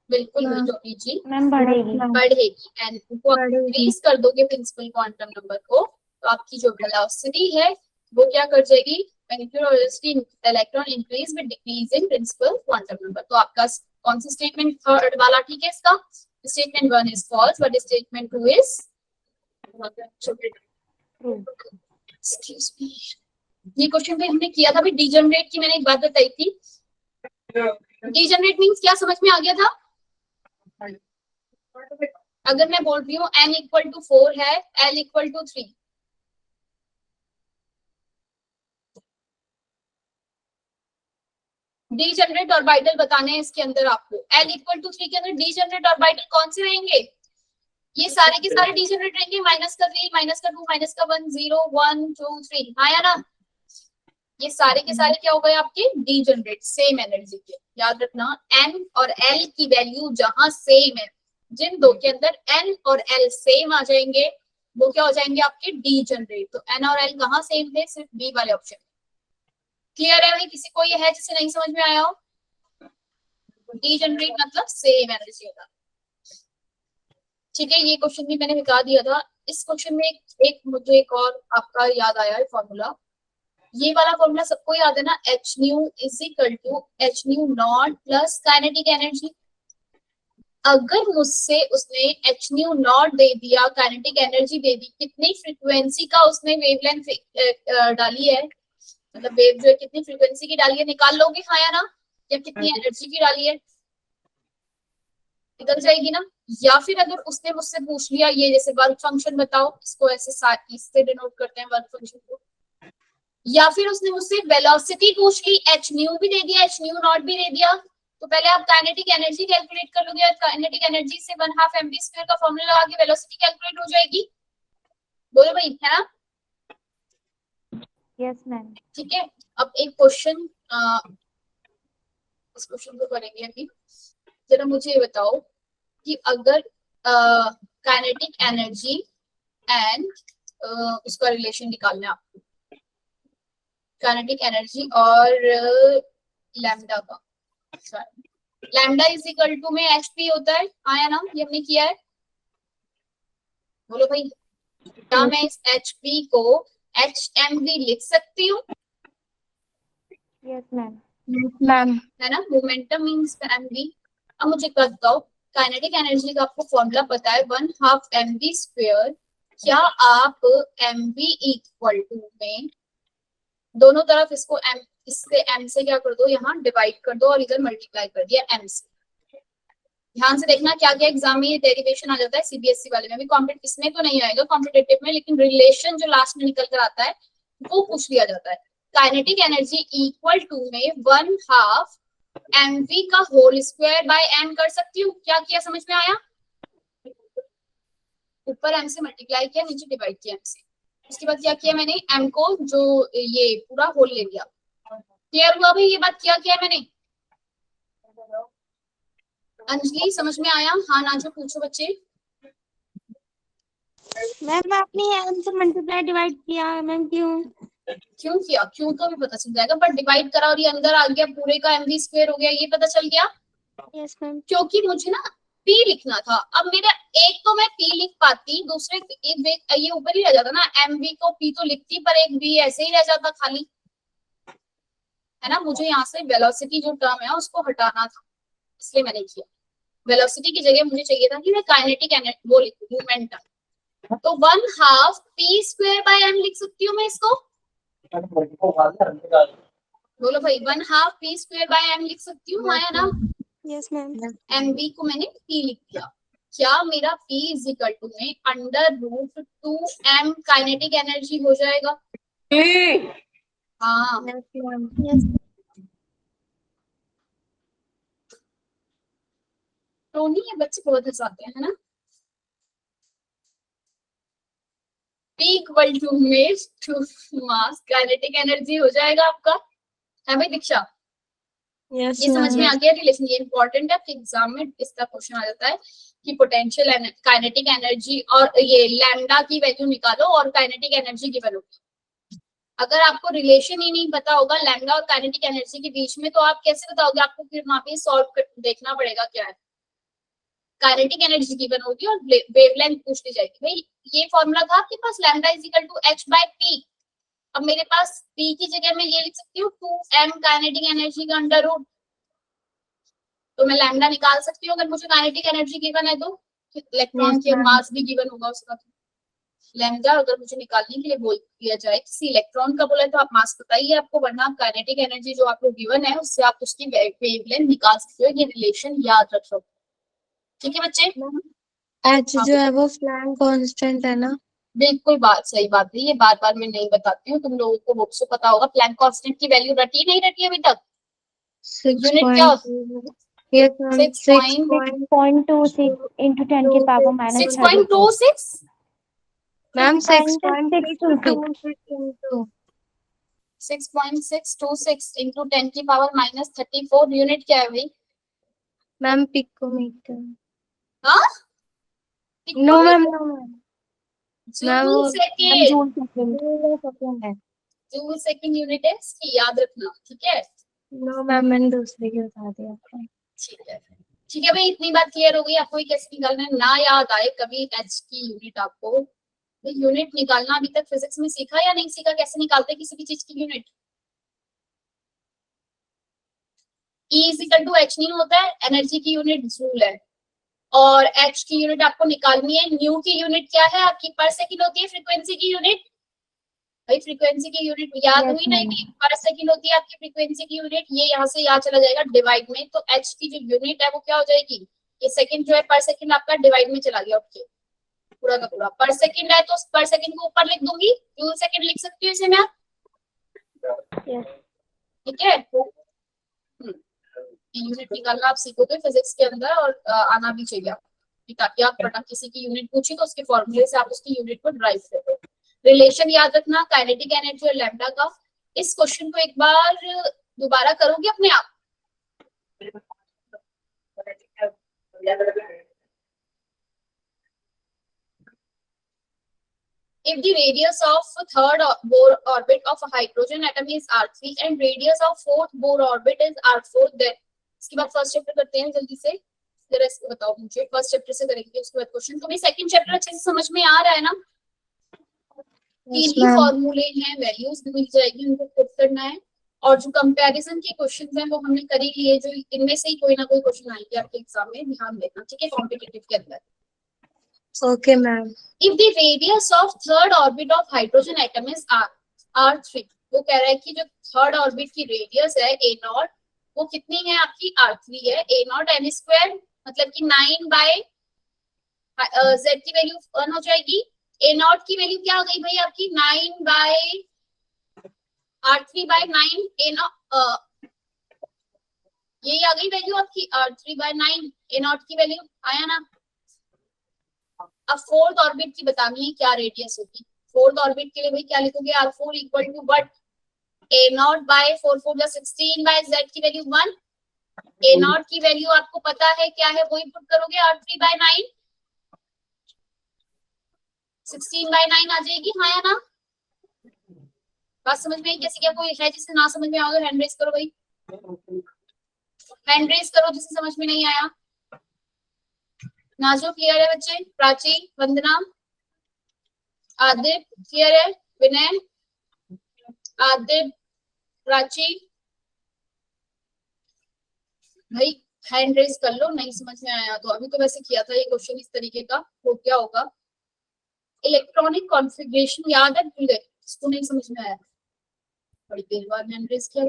बिल्कुल ज्योति जी, मैम बढ़ेगी। बढ़ेगी। n को डिक्रीज कर दोगे प्रिंसिपल क्वांटम नंबर को, तो आपकी जो वेलोसिटी है वो क्या कर जाएगी? Electron increase with decrease in principle quantum number. तो आपका कौन सा स्टेटमेंट थर्ड वाला ठीक है इसका? Statement 1 is false, but statement 2 is excuse me. ये क्वेश्चन पे हमने किया था भी डीजनरेट की, मैंने एक बात बताई थी। डीजनरेट मींस क्या, समझ में आ गया था? अगर मैं बोल रही हूँ n इक्वल टू 4 है, l equal to 3, degenerate orbital बताने हैं इसके अंदर आपको। l इक्वल टू 3 के अंदर डीजनरेट ऑर्बिटल कौन से रहेंगे? ये सारे के सारे डीजनरेट रहेंगे, माइनस का 3, माइनस का 2, माइनस का 1, 0, 1, 2, 3, हाँ या ना? ये सारे के सारे क्या हो गए आपके? डीजनरेट, सेम एनर्जी के। याद रखना n और l की वैल्यू जहां सेम है, जिन दो के अंदर n और l सेम आ जाएंगे वो क्या हो जाएंगे आपके? डीजनरेट। तो n और l कहाँ सेम थे? सिर्फ बी वाले ऑप्शन। क्लियर है भाई? किसी को ये है जिसे नहीं समझ में आया हो? डीजनरेट मतलब सेम एनर्जी होगा। ठीक है, ये क्वेश्चन भी मैंने बता दिया था। इस क्वेश्चन में एक मुझे एक और आपका याद आया है फॉर्मूला। ये वाला फॉर्मूला सबको याद है ना? H nu is equal to H nu not plus kinetic energy. अगर मुझसे उसने एच न्यू नॉट दे दिया, काइनेटिक एनर्जी दे दी, कितनी फ्रीक्वेंसी का उसने वेवलेंथ डाली है, मतलब वेव जो है कितनी फ्रीक्वेंसी की डाली है, निकाल लोगे हाँ या ना? या कितनी एनर्जी की डाली है, निकल जाएगी ना? या फिर अगर उसने मुझसे पूछ लिया ये जैसे वर्क फंक्शन बताओ, इसको ऐसे इससे डिनोट करते हैं वर्क फंक्शन को, या फिर उसने मुझसे वेलोसिटी पूछ ली, एच न्यू भी दे दिया, एच न्यू नॉट भी दे दिया, तो पहले आप काइनेटिक एनर्जी कैलकुलेट कर लोगे। काइनेटिक एनर्जी से 1/2 mv² का फॉर्मूला लगा के वेलोसिटी कैलकुलेट हो जाएगी। बोलो भाई, है ना? Yes ma'am. ठीक है, अब एक क्वेश्चन, इस क्वेश्चन को करेंगे अभी। जरा मुझे ये बताओ कि अगर काइनेटिक एनर्जी एंड उसका रिलेशन निकालना है आपको, काइनेटिक एनर्जी और लैम्डा का। लैम्डा इज इक्वल टू में एचपी होता है, हाँ या ना? ये हमने किया है। बोलो भाई, क्या मैं इस एचपी को एचएमवी लिख सकती हूँ? Yes ma'am. मैम है ना? Momentum means MV. अब मुझे बताओ, काइनेटिक एनर्जी का आपको फॉर्मूला पता है 1/2 mv²। क्या आप mv इक्वल टू में दोनों तरफ इसको m, इससे m से क्या कर दो, यहाँ डिवाइड कर दो और इधर मल्टीप्लाई कर दिया m से। ध्यान से देखना क्या क्या एग्जाम में ये डेरिवेशन आ जाता है, सीबीएसई वाले में भी। कॉम्पिटिटिव इसमें तो नहीं आएगा कॉम्पिटिटिव में, लेकिन रिलेशन जो लास्ट में निकल कर आता है वो पूछ लिया जाता है। काइनेटिक एनर्जी इक्वल टू में 1/2 mv का होल स्क्वायर बाय m कर सकती हूँ। क्या किया, समझ में आया? ऊपर m से मल्टीप्लाई किया, नीचे डिवाइड किया m से। उसके बाद क्या किया मैंने, m को जो ये पूरा होल ले लिया। क्लियर हुआ भाई? ये बात क्या किया मैंने? अंजलि समझ में आया? हाँ ना, जो पूछो बच्चे। मैम आपने m से मल्टीप्लाई डिवाइड किया मैम, क्यों? क्यों किया, क्यों तो भी पता चल जाएगा, पर डिवाइड करा और ये अंदर आ गया, पूरे का mv² हो गया, ये पता चल गया। Yes ma'am. क्योंकि मुझे ना p लिखना था। अब मेरा एक तो मैं p लिख पाती, दूसरे एक ये ऊपर ही रह जाता ना, mv को p तो लिखती, पर एक v ऐसे ही रह जाता खाली, है ना? मुझे यहाँ से वेलोसिटी जो टर्म है उसको हटाना था, इसलिए मैंने किया। वेलोसिटी की जगह मुझे चाहिए था कि मैं काइनेटिक एनर्जी वो लिखूं, मोमेंटम। तो 1/2 p² बाय m लिख सकती हूँ मैं इसको। बोलो भाई, 1/2 p² बाय m लिख सकती हूँ, हाँ या ना? Yes ma'am. mv को मैंने p लिख दिया। क्या मेरा p इज इक्वल टू में √2m काइनेटिक एनर्जी हो जाएगा? हाँ, यस। तो नहीं, ये बच्चे बहुत हंसाते हैं, है ना? p इक्वल टू में 2 मास काइनेटिक एनर्जी हो जाएगा आपका, है भाई दीक्षा? यस ये समझ में आ गया रिलेशन? ये इंपॉर्टेंट है कि एग्जाम में इसका क्वेश्चन आ जाता है कि पोटेंशियल काइनेटिक एनर्जी और ये लैम्डा की वैल्यू निकालो और काइनेटिक एनर्जी की वैल्यू। अगर आपको रिलेशन ही नहीं पता होगा लैम्डा और काइनेटिक एनर्जी के बीच में, तो आप कैसे बताओगे? आपको फिर वहां पे सॉल्व देखना पड़ेगा क्या है। काइनेटिक एनर्जी गिवन होगी और वेवलेंथ पूछ ली जाएगी। भाई ये फॉर्मूला था आपके पास, lambda is equal to h by p। अब मेरे पास p की जगह मैं ये लिख सकती हूँ 2m काइनेटिक एनर्जी का अंडर रूट। तो मैं लैम्डा निकाल सकती हूँ अगर मुझे काइनेटिक एनर्जी गिवन है तो, इलेक्ट्रॉन Yes, के ma'am. मास भी गिवन होगा उसका। लैम्डा अगर मुझे निकालने के लिए बोल दिया जाए किसी इलेक्ट्रॉन का बोला है तो आप मास बताइए आपको, वरना काइनेटिक एनर्जी जो आपको गिवन है उससे आप उसकी वेवलेंथ निकाल सकते हो। ये रिलेशन याद रखो, ठीक है बच्चे? एच जो है वो प्लैंक कांस्टेंट है ना? बिल्कुल बात सही बात है, ये बार बार मैं नहीं बताती हूँ, तुम लोगों को बुक्स से पता होगा। प्लैंक कांस्टेंट की वैल्यू रटी नहीं रटी अभी तक? यूनिट क्या होता है? 6.26 into 10 की पावर minus 34. 6.26 मैम 6.626 6.626 इंटू 10 की पावर माइनस 34 यूनिट क्या है भाई? Ma'am picometre. हाँ no ma'am, no ma'am, ma'am joule वो सेकेंड, सेकंड है। जूल सेकेंड यूनिट है इसकी, याद रखना, ठीक है? नो मैम मैंने दूसरे की बता दिया आपको। ठीक है, ठीक है भाई, इतनी बात क्लियर हो गई आपको ये कैसे निकालना है? ना याद आए कभी एच की यूनिट आपको, तो यूनिट निकालना अभी तक फिजिक्स में सीखा या नहीं सीखा? कैसे निकालते हैं किसी भी चीज की unit? E is equal to H नहीं होता है, एनर्जी की यूनिट जूल है, और एच की यूनिट आपको निकालनी है। न्यू की यूनिट क्या है आपकी? पर सेकंड होती है। फ्रीक्वेंसी की यूनिट भाई, फ्रीक्वेंसी की यूनिट याद Yes, हुई नहीं? ma'am. पर सेकंड होती है आपकी फ्रीक्वेंसी की यूनिट। ये यहाँ से यहाँ चला जाएगा डिवाइड में, तो एच की जो यूनिट है वो क्या हो जाएगी? ये सेकंड जो है पर सेकंड आपका डिवाइड में चला गया, ओके पूरा का पूरा। पर सेकंड है तो पर सेकंड को ऊपर लिख दूंगी, जूल सेकंड लिख सकती हूँ इसे मैं, ठीक है? यूनिट निकालना आप सीखोगे फिजिक्स के अंदर, और आना भी चाहिए आपको, ताकि आप किसी की यूनिट पूछी तो उसके फॉर्मूले से आप उसकी यूनिट को ड्राइव करो। रिलेशन याद रखना काइनेटिक एनर्जी और लैम्डा का। इस क्वेश्चन को एक बार दोबारा करोगे अपने आप? If the radius of third Bohr orbit of a hydrogen atom is r3 and radius of fourth Bohr orbit is r4, then इसके बाद फर्स्ट चैप्टर करते हैं जल्दी से, जरा इसको बताओ मुझे। फर्स्ट चैप्टर से करेंगे उसके बाद क्वेश्चन। तो भी सेकंड चैप्टर अच्छे से समझ में आ रहा है ना? तीन ही फॉर्मूले हैं, वैल्यूज मिल जाएगी, उनको पुट करना है, और जो कंपैरिजन के क्वेश्चंस हैं वो हमने कर ही लिए, जो इनमें से ही कोई ना कोई क्वेश्चन आएंगे आपके एग्जाम में, ध्यान देना, ठीक है? कॉम्पिटिटिव के अंदर। Okay ma'am. If the radius of third orbit of hydrogen atom is r3, वो कह रहा है कि जो थर्ड ऑर्बिट की रेडियस है a नॉट, वो कितनी है आपकी? r3 है। a नॉट m स्क्वायर मतलब कि 9 बाय z की वैल्यू 1 हो जाएगी। a नॉट की वैल्यू क्या आ गई भाई आपकी? 9 bye r3 bye 9 a not, यही आ गई वैल्यू आपकी r3 बाय 9 a नॉट की वैल्यू, आया ना? अब फोर्थ ऑर्बिट की बतानी है क्या रेडियस होगी। फोर्थ ऑर्बिट के लिए भाई क्या लिखोगे? r4 equal to what? a not by 4 4 16 by z की वैल्यू 1। a नॉट की वैल्यू आपको पता है क्या है, वही पुट करोगे, r3 बाय 9, 16 बाय 9 आ जाएगी, हाँ या ना? बात समझ में आई कैसे? क्या कोई है जिसे ना समझ में आओगे? हैंड रेज करो भाई, हैंड रेज करो जिसे समझ में नहीं आया। नाजो क्लियर है बच्चे? प्राची, वंदना, आदित्य क्लियर है? विनय, आदित्य, प्राची, भाई हैंड रेज कर लो, नहीं समझ में आया तो। अभी तो वैसे किया था ये क्वेश्चन इस तरीके का, वो क्या होगा? इलेक्ट्रॉनिक कॉन्फ़िगरेशन याद है? भूल गए? इसको नहीं समझ में आया, बड़ी देर बाद हैंड रेज किया।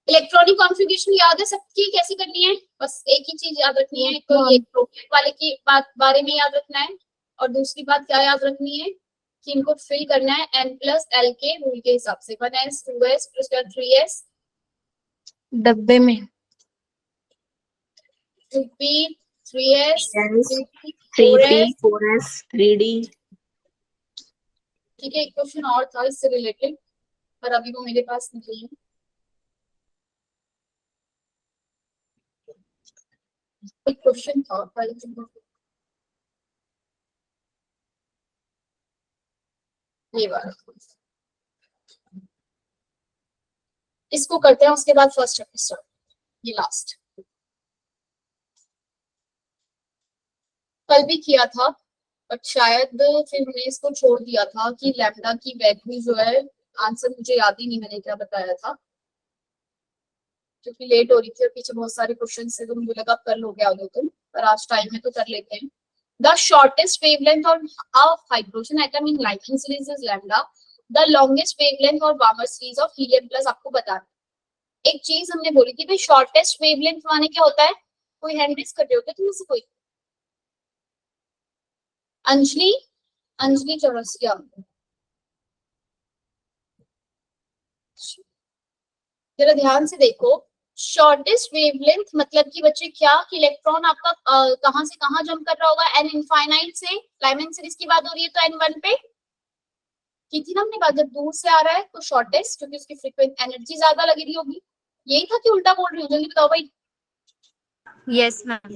इलेक्ट्रॉनिक कॉन्फ़िगरेशन याद है सबकी? कैसी करनी है? बस एक ही चीज याद रखनी है, तो ये प्रोटोटाइप वाले की बात बारे में याद रखना है, और दूसरी बात क्या याद रखनी है कि इनको फिल करना है n+l के रूल के हिसाब से। 1s 2s 3s डब्बे में 2p 3s 3p 4s 3d। ठीक है, एक क्वेश्चन और था इससे रिलेटेड, पर अभी वो मेरे पास नहीं है। एक क्वेश्चन था ये वाला, इसको करते हैं उसके बाद फर्स्ट चैप्टर स्टार्ट, ये लास्ट। कल भी किया था बट शायद फिर हमने इसको छोड़ दिया था कि लैम्डा की वैल्यू जो है, आंसर मुझे याद ही नहीं मैंने क्या बताया था। क्योंकि लेट हो रही थी और पीछे बहुत सारे क्वेश्चन थे तो मुझे लगा कर लोगे आगे तुम, पर आज टाइम है तो कर लेते हैं। The shortest wavelength of hydrogen atom in Lyman series is lambda, the longest wavelength और Balmer series of helium plus. आपको बताना एक चीज हमने बोली थी भाई, शॉर्टेस्ट वेवलेंथ माने क्या होता है? कोई हैंड रेज कर रहे हो क्या तुम से? कोई अंजलि, अंजलि चौरसिया, जरा ध्यान से देखो। शॉर्टेस्ट वेवलेंथ मतलब कि बच्चे क्या कि इलेक्ट्रॉन आपका कहां से कहां जंप कर रहा होगा? एन इनफाइनाइट से लाइमन सीरीज की बात हो रही है तो N1 पे की थी ना हमने बात, जब दूर से आ रहा है तो शॉर्टेस्ट, क्योंकि उसकी फ्रीक्वेंट एनर्जी ज्यादा लगी रही होगी। यही था कि उल्टा बोल रही हूँ? जल्दी बताओ भाई। Yes ma'am.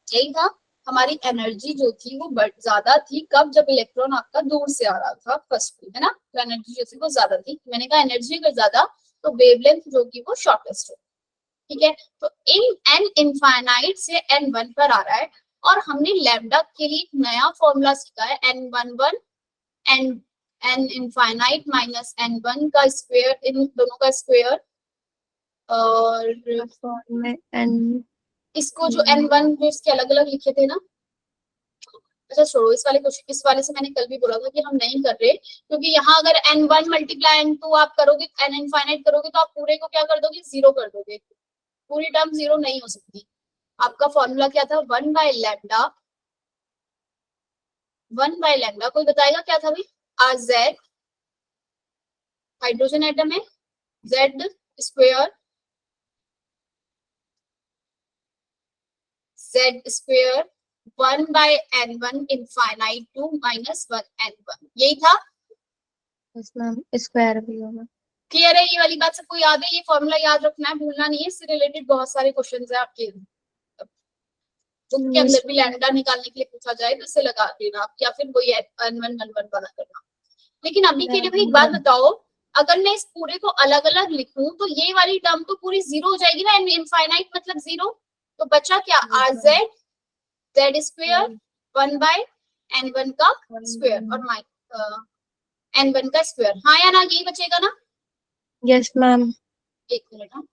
यही था, हमारी एनर्जी जो थी वो ज्यादा थी कब? जब इलेक्ट्रॉन आपका दूर से आ रहा था फर्स्ट में, है ना? तो एनर्जी जो थी वो ज्यादा थी। मैंने कहा एनर्जी अगर ज्यादा तो वेवलेंथ जो की वो शॉर्टेस्ट हो, ठीक है? तो इन एन इनफाइनाइट से N1 पर आ रहा है और हमने लैम्डा के लिए एक नया फॉर्मूला सीखा है, N11 an infinite minus N1 का स्क्वायर, इन दोनों का स्क्वायर। और में एन इसको जो N1 जो इसके अलग अलग लिखे थे ना, अच्छा छोड़ो इस वाले क्वेश्चन, इस वाले से मैंने कल भी बोला था कि हम नहीं कर रहे, क्योंकि यहाँ अगर N1 मल्टीप्लाई N2 आप करोगे, N इनफाइनाइट करोगे तो आप पूरे को क्या कर दोगे? जीरो कर दोगे। पूरी टर्म जीरो नहीं हो सकती। आपका फॉर्मूला क्या था? 1/λ, 1/λ। कोई बताएगा क्या था भाई? Z हाइड्रोजन एटम है, Z square, Z square 1/N1 infinite to -1 N1, यही था। यस मैम, स्क्वायर भी होगा। क्लियर है? ये वाली बात सबको याद है? ये फॉर्मूला याद रखना है, भूलना नहीं है। इससे रिलेटेड बहुत सारे क्वेश्चन है आपके बुक के अंदर भी, लैम्डा निकालने के लिए पूछा जाए तो इससे लगा देना आप, या फिर वही N1 N1 बना करना। लेकिन अभी के लिए भाई एक बात बताओ, अगर मैं इस पूरे को अलग अलग लिखूं तो ये वाली टर्म तो पूरी जीरो हो जाएगी ना, इनफाइनाइट मतलब जीरो। तो बचा क्या? RZ Z स्क्वायर 1/N1 का स्क्वायर और N1 का स्क्वायर। हाँ या ना? यही बचेगा ना? Yes ma'am. एक मिनट, हाँ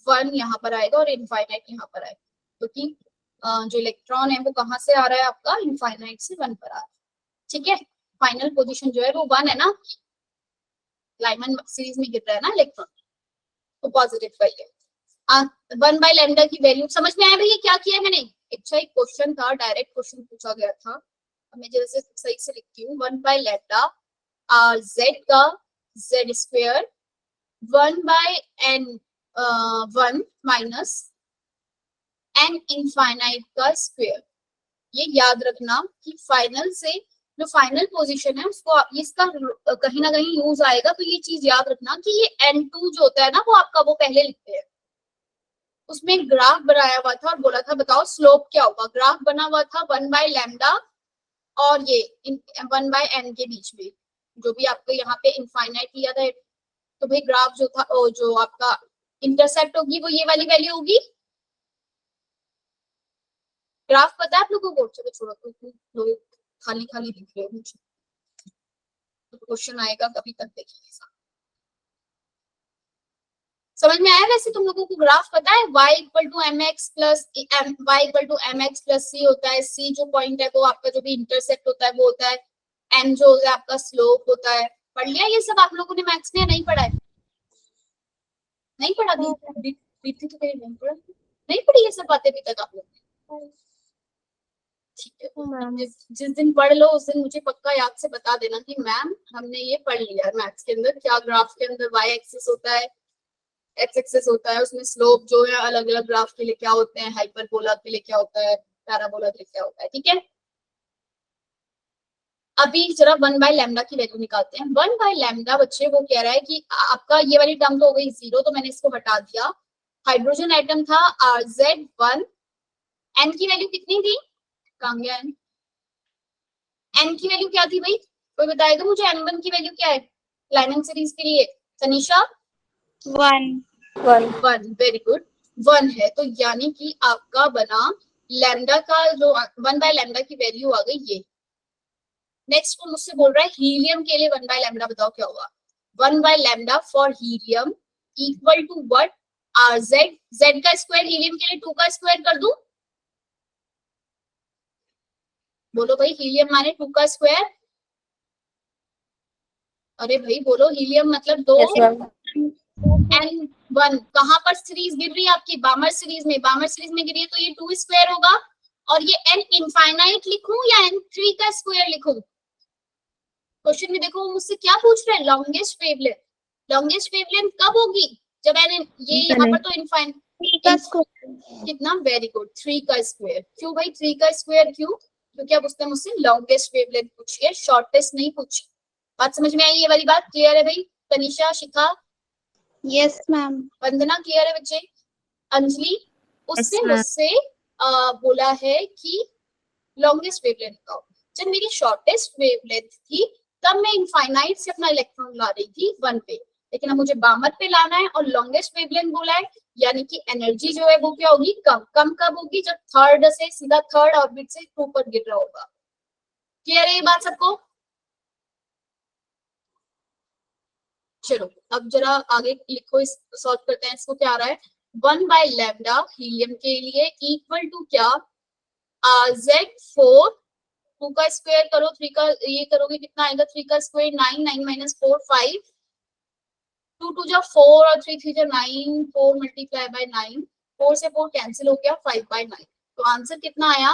1 यहाँ पर आएगा और इनफाइनाइट यहाँ पर आएगा, क्योंकि जो इलेक्ट्रॉन है वो कहाँ से आ रहा है आपका? इनफाइनाइट से 1 पर आ रहा है, ठीक है? फाइनल पोजीशन जो है वो 1 है ना, लाइमन सीरीज में गिर रहा है ना इलेक्ट्रॉन, तो पॉजिटिव का ही है। 1/λ की वैल्यू समझ में आया भैया क्या किया है मैंने? अच्छा एक क्वेश्चन था, डायरेक्ट क्वेश्चन पूछा गया था, मैं जैसे सही से लिखती हूँ। 1/λ Z का Z square 1/N1 minus N infinite का स्क्वायर। ये याद रखना कि फाइनल से जो फाइनल पोजीशन है उसको इसका कहीं ना कहीं यूज आएगा, तो ये चीज याद रखना कि ये N2 जो होता है ना वो आपका, वो पहले लिखते हैं। उसमें ग्राफ बनाया हुआ था और बोला था बताओ स्लोप क्या होगा। ग्राफ बना हुआ था 1/λ और ये 1/N के बीच में, जो भी आपको यहाँ पे इनफाइनाइट लिया था, तो भाई ग्राफ जो था जो आपका इंटरसेप्ट होगी वो ये वाली वैल्यू होगी। ग्राफ पता है आप लोगों को? चलो छोड़ो, तो खाली खाली दिख रहे हैं मुझे, तो क्वेश्चन आएगा कभी तक देखेंगे। समझ में आया? वैसे तुम लोगों को ग्राफ पता है, y = mx plus y = mx plus c होता है। c जो पॉइंट है वो आपका जो भी इंटरसेप्ट होता है वो होता है। m जो है आपका स्लोप होता है। पढ़ लिया ये सब आप लोगों ने मैथ्स में? नहीं पढ़ा है? नहीं पढ़ा? दीप्ति तो कहीं नहीं पढ़ा, नहीं पढ़ी ये सब बातें अभी तक आप लोग? ठीक है, जिस दिन पढ़ लो उस दिन मुझे पक्का याद से बता देना कि मैम हमने ये पढ़ लिया मैथ्स के अंदर। क्या ग्राफ के अंदर y एक्सिस होता है, x एक्सिस होता है, उसमें स्लोप जो है अलग अलग ग्राफ के लिए क्या होते हैं, हाइपरबोला के लिए क्या होता है, पैराबोला के लिए क्या होता है, ठीक है? अभी जरा 1/λ की वैल्यू निकालते हैं। 1/λ बच्चे वो कह रहा है कि आपका ये वाली टर्म तो हो गई जीरो, तो मैंने इसको हटा दिया। हाइड्रोजन एटम था RZ1, n की वैल्यू कितनी थी? कहाँ गया n? n की वैल्यू क्या थी भाई? कोई बताएगा मुझे N1 की वैल्यू क्या है लाइमन सीरीज के लिए? तनिषा? 1 वेरी गुड, 1 है। तो यानी कि आपका बना लैम्डा का जो 1/λ की वैल्यू आ गई ये। नेक्स्ट वो मुझसे बोल रहा है हीलियम के लिए 1/λ बताओ क्या होगा। 1 by lambda for helium equal to what? RZ. Z का स्क्वायर हीलियम के लिए 2 का स्क्वायर कर दूं? बोलो भाई, हीलियम माने 2 का स्क्वायर। अरे भाई बोलो, हीलियम मतलब 2 Yes, ma'am. एंड 1। कहां पर सीरीज गिर रही है आपकी? बामर सीरीज में। बामर सीरीज में गिरी है तो ये 2 स्क्वायर होगा। और ये n इनफाइनाइट लिखूं या n3 का स्क्वायर लिखूं? क्वेश्चन में देखो मुझसे क्या पूछ रहे हैं, लॉन्गेस्ट वेवलेंथ। लॉन्गेस्ट वेवलेंथ कब होगी? जब n, ये यहाँ पर तो इनफाइनाइट कितना, वेरी गुड, 3 का स्क्वायर। क्यों भाई 3 का स्क्वायर क्यों? क्योंकि अब उसने मुझसे लॉन्गेस्ट वेवलेंथ पूछी है, शॉर्टेस्ट नहीं पूछी। बात समझ में आई? ये वाली बात क्लियर है भाई? तनिषा, शिखा, यस मैम। वंदना, क्लियर है बच्चे? अंजलि, उसने ma'am. मुझसे बोला है कि लॉन्गेस्ट वेवलेंथ का। जब मेरी शॉर्टेस्ट वेवलेंथ थी तब मैं इनफाइनाइट से अपना इलेक्ट्रॉन ला रही थी 1 पे, लेकिन अब मुझे बामर पे लाना है और लॉन्गेस्ट वेवलेंथ बोला है, यानी कि एनर्जी जो है वो क्या होगी? कम। कम कब होगी? जब थर्ड से सीधा थर्ड ऑर्बिट से ऊपर गिर रहा होगा। क्लियर है ये बात सबको? चलो अब जरा आगे लिखो, इस सॉल्व करते हैं इसको। क्या आ रहा है? 1 बाय लैम्डा हीलियम के लिए इक्वल टू क्या? Z4, 2 का स्क्वायर करो, 3 का ये करोगे कितना आएगा? 3 का स्क्वायर 9, 9 माइनस 4 5, 2 2 जा 4 और 3 3 जा 9, 4 मल्टीप्लाई बाय 9, 4 से 4 कैंसिल हो गया, 5 बाय 9। तो आंसर कितना आया?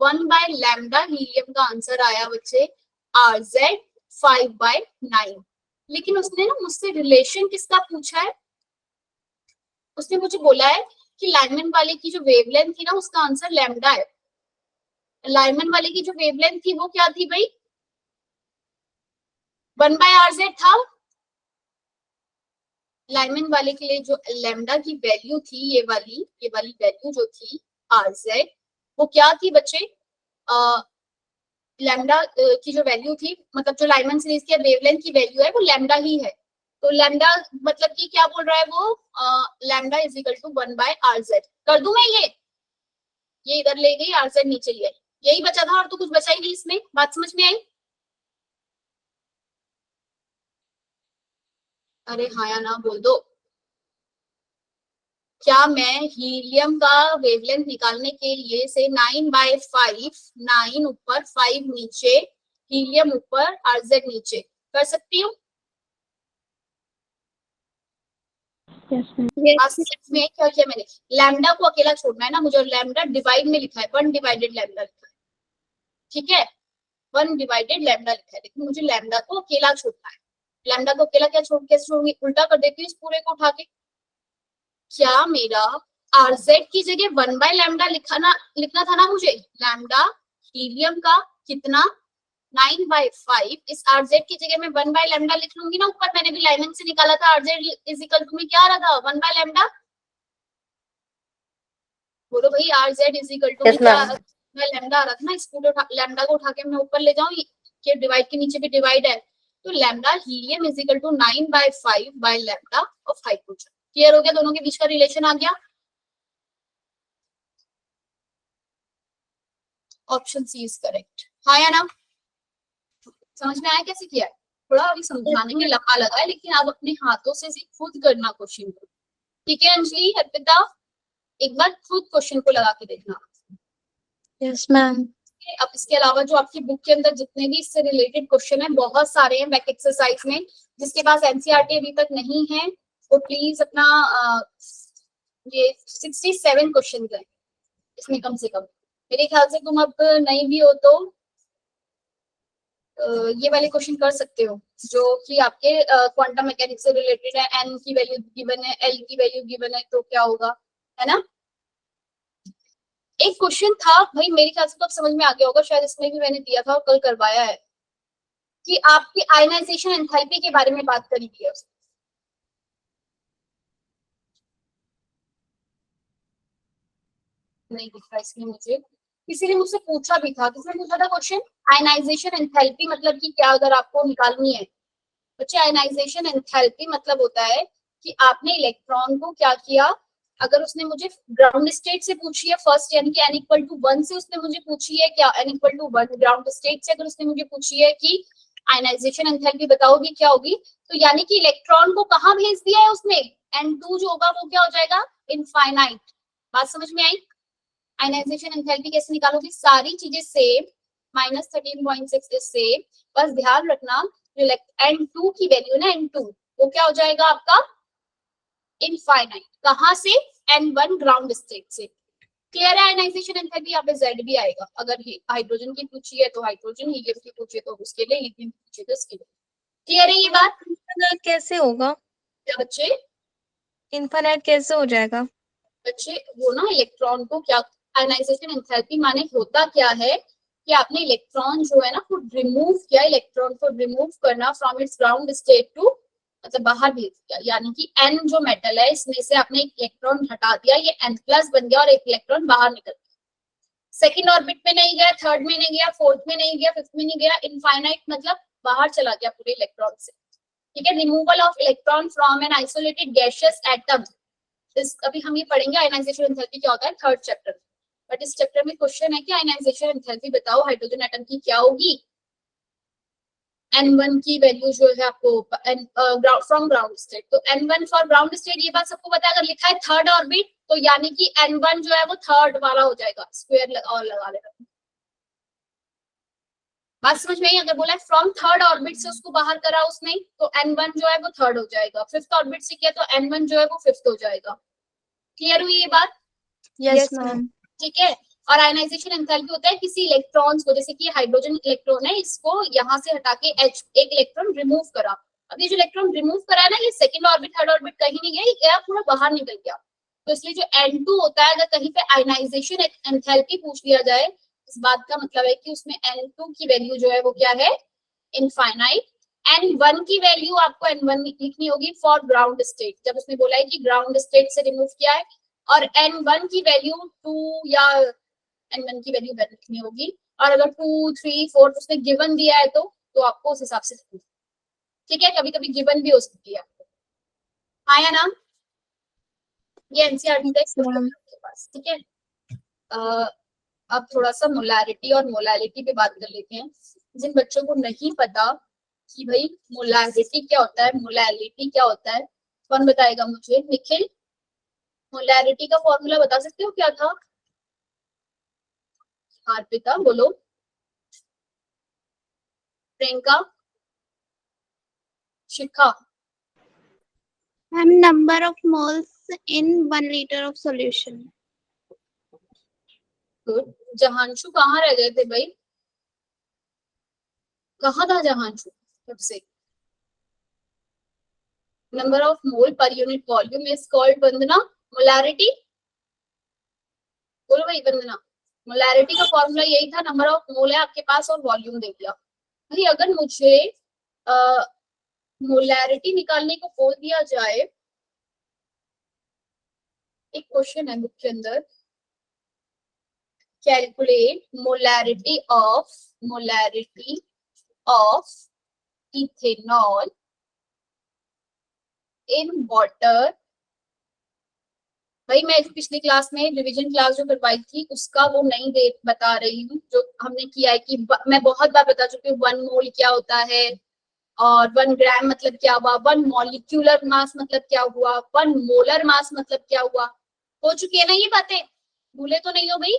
1 बाय लैम्डा हीलियम का आंसर आया बच्चे RZ 5 बाय 9। लेकिन उसने ना मुझसे रिलेशन किसका पूछा है? उसने मुझे बोला है कि लाइनमैन वाले की जो वेवलेंथ थी ना उसका आंसर लैम्डा है। लाइनमैन वाले की जो वेवलेंथ थी वो क्या थी भाई? 1 बाय RZ था। लाइनमैन वाले के लिए जो लैम्डा की वैल्यू थी, ये वाली वैल्यू जो थी RZ, वो क्या थी बच्चे? लैम्डा की जो वैल्यू थी, मतलब जो लाइनमैन सीरीज की वेवलेंथ की वैल्यू है वो लैम्डा ही है। तो लैम्डा मतलब कि क्या बोल रहा है वो? Lambda is equal to 1 by RZ। कर दूं मैं ये इधर ले गई, RZ नीचे ले आई, यही बचा था और तो कुछ बचा ही नहीं इसमें। बात समझ में आई? अरे हाँ या ना बोल दो। क्या मैं हीलियम का वेवलेंथ निकालने के लिए से 9 बाय 5, 9 ऊपर 5 नीचे, हीलियम ऊपर RZ नीचे कर सकती हूँ? में क्या किया मैंने? लैम्डा को अकेला छोड़ना है ना मुझे, और लैम्डा डिवाइड में लिखा है, 1 डिवाइडेड लैम्डा लिखा है, ठीक है? 1 डिवाइडेड लैम्डा लिखा है, लेकिन मुझे लैम्डा को अकेला छोड़ना है। लैम्डा को अकेला क्या कैसे छोड़ूंगी? उल्टा कर देती हूँ इस पूरे को उठा के। क्या मेरा RZ की जगह 1 बाय लैम्डा लिखना था ना मुझे? लैम्डा हीलियम का कितना? 9 बाय 5। इस RZ की जगह मैं 1 बाय लैम्डा लिख लूंगी ना ऊपर। मैंने भी लाइनमैन से निकाला था, RZ इज इक्वल टू में क्या आ रहा था? 1 बाय लैम्डा। बोलो भाई, RZ is equal to Yes, ma'am. Lambda आ रहा था ना। इस लैम्डा को उठा के मैं ऊपर ले जाऊं, ये डिवाइड के नीचे भी डिवाइड है, तो lambda helium is equal to 9 by 5 by lambda of hydrogen. Clear हो गया? दोनों के बीच का रिलेशन आ गया। Option C is correct. हाँ या ना? समझ में आया कैसे किया है? थोड़ा अभी समझाने में लंबा लगा है, लेकिन आप अपने हाथों से खुद करना क्वेश्चन को, ठीक है? अंजलि, अर्पिता, एक बार खुद क्वेश्चन को लगा के देखना। Yes, ma'am. अब इसके अलावा जो आपकी बुक के अंदर जितने भी इससे रिलेटेड क्वेश्चन है, बहुत सारे हैं बैक एक्सरसाइज में। जिसके पास एनसीईआरटी अभी तक नहीं है वो प्लीज अपना ये 67 क्वेश्चन है इसमें कम से कम। मेरे ख्याल से तुम अब नहीं भी हो तो ये वाले क्वेश्चन कर सकते हो जो कि आपके क्वांटम मैकेनिक्स से रिलेटेड है। एन की वैल्यू गिवन है, एल की वैल्यू गिवन है, तो क्या होगा, है ना? एक क्वेश्चन था भाई, मेरे ख्याल से तो अब समझ में आ गया होगा, शायद इसमें भी मैंने दिया था और कल करवाया है, कि आपकी आयनाइजेशन एंथैल्पी के बारे में बात करी थी। नहीं दिख रहा इसमें मुझे। किसी ने मुझसे पूछा भी था, किसने पूछा था क्वेश्चन? आयनाइजेशन एंथैल्पी मतलब कि क्या अगर आपको निकालनी है बच्चे? आयनाइजेशन एंथैल्पी मतलब होता है कि आपने इलेक्ट्रॉन को क्या किया। अगर उसने मुझे ग्राउंड स्टेट से पूछी है फर्स्ट, यानी कि n इक्वल टू 1 से उसने मुझे पूछी है क्या, n equal to 1 ground state से अगर उसने मुझे पूछी है कि आयनाइजेशन एंथैल्पी बताओगी क्या होगी, तो यानी कि इलेक्ट्रॉन को कहाँ भेज दिया है उसने, N2 जो होगा वो क्या हो जाएगा, इनफाइनाइट। बात समझ में आई? आयनाइजेशन एंथैल्पी कैसे निकालोगी, सारी चीजें सेम, -13.6 इज सेम, बस ध्यान रखना जो N2 की वैल्यू ना, N2 वो क्या हो जाएगा आपका, इनफाइनाइट। कहाँ से, N1 ग्राउंड स्टेट से। क्लियर है? आयनाइजेशन एंथैल्पी यहाँ पे Z भी आएगा, अगर हाइड्रोजन की पूछी है तो हाइड्रोजन, हीलियम की पूछी है तो उसके लिए, लिथियम की पूछी है तो इसके लिए। क्लियर है ये बात? कैसे होगा? क्या बच्चे? इन्फिनिट कैसे हो जाएगा? बच्चे वो ना इलेक्ट्रॉन को क्या, आयनाइजेशन एंथैल्पी माने होता क्या है कि आपने इलेक्ट्रॉन जो है ना को रिमूव किया, इलेक्ट्रॉन को रिमूव करना from its ground state to, मतलब बाहर भेज दिया, यानी कि N जो मेटल है इसमें से आपने एक इलेक्ट्रॉन हटा दिया, ये N+ बन गया और एक इलेक्ट्रॉन बाहर निकल गया। सेकंड ऑर्बिट में नहीं गया, थर्ड में नहीं गया, फोर्थ में नहीं गया, फिफ्थ में नहीं गया, इनफाइनाइट मतलब बाहर चला गया पूरे इलेक्ट्रॉन से। ठीक है, removal of electron from an isolated gaseous atom. अभी हम ये पढ़ेंगे आयनाइजेशन एंथैल्पी क्या होता है थर्ड चैप्टर में, बट इस चैप्टर में क्वेश्चन है कि आयनाइजेशन एंथैल्पी बताओ हाइड्रोजन एटम की क्या होगी। N1 की वैल्यू जो है आपको फ्रॉम ग्राउंड स्टेट, तो N1 फॉर ग्राउंड स्टेट, ये बात सबको पता है। अगर लिखा है थर्ड ऑर्बिट तो यानी कि N1 जो है वो थर्ड वाला हो जाएगा, स्क्वायर और लगा लेगा। बात समझ में आई? अगर बोला है फ्रॉम थर्ड ऑर्बिट से उसको बाहर करा उसने तो N1 जो है वो थर्ड हो जाएगा, फिफ्थ ऑर्बिट से किया तो N1 जो है वो फिफ्थ हो जाएगा। क्लियर हुई ये बात? Yes ma'am. ठीक है। और आयनाइजेशन एंथैल्पी होता है किसी इलेक्ट्रॉन्स को, जैसे कि हाइड्रोजन इलेक्ट्रॉन है, इसको यहाँ से हटा के H एक इलेक्ट्रॉन रिमूव करा। अब ये जो इलेक्ट्रॉन रिमूव करा है ना, ये सेकंड ऑर्बिट थर्ड ऑर्बिट कहीं नहीं गया, ये गया पूरा बाहर निकल गया। तो इसलिए जो N2 होता है, अगर कहीं पे आयनाइजेशन एंथैल्पी पूछ लिया जाए, इस बात का मतलब है कि उसमें N2 की वैल्यू जो है वो क्या है, इनफाइनाइट। N1 की वैल्यू आपको N1 लिखनी होगी फॉर ग्राउंड स्टेट, जब उसने बोला है कि ग्राउंड स्टेट से रिमूव किया है, और N1 की वैल्यू 2 या N1 की वैल्यू लिखनी होगी, और अगर 2, 3, 4 उसने गिवन दिया है तो आपको उस हिसाब से, ठीक है। कभी कभी गिवन भी हो सकती है आपको, आया ना? ये एनसीईआरटी का आपके पास, ठीक है। अब थोड़ा सा मोलैरिटी और मोलैलिटी पे बात कर लेते हैं। जिन बच्चों को नहीं पता कि भाई मोलैरिटी क्या होता है, मोलैलिटी क्या होता है, कौन बताएगा मुझे? निखिल, मोलैरिटी का फॉर्मूला बता सकते हो क्या था? अर्पिता बोलो, Priyanka, Shikha. Ma'am number of moles in 1 liter of solution। Good. Jahanshu कहाँ रह गए थे भाई? कहाँ था जहांशु कब से? Number of mole per unit volume is called Vandana molarity. बोलो भाई वंदना, मोलैरिटी का फॉर्मूला यही था, नंबर ऑफ मोल है आपके पास और वॉल्यूम दे दिया। भाई अगर मुझे मोलैरिटी निकालने को बोल दिया जाए, एक क्वेश्चन है बुक के अंदर, calculate molarity of ethanol in water. भाई मैं पिछली क्लास में रिवीजन क्लास जो करवाई थी उसका वो नहीं बता रही हूँ, जो हमने किया है कि मैं बहुत बार बता चुकी हूँ 1 मोल क्या होता है, और 1 ग्राम मतलब क्या हुआ, 1 मॉलिक्यूलर मास मतलब क्या हुआ, 1 मोलर मास मतलब क्या हुआ। हो चुकी है ना ये बातें? भूले तो नहीं हो भाई?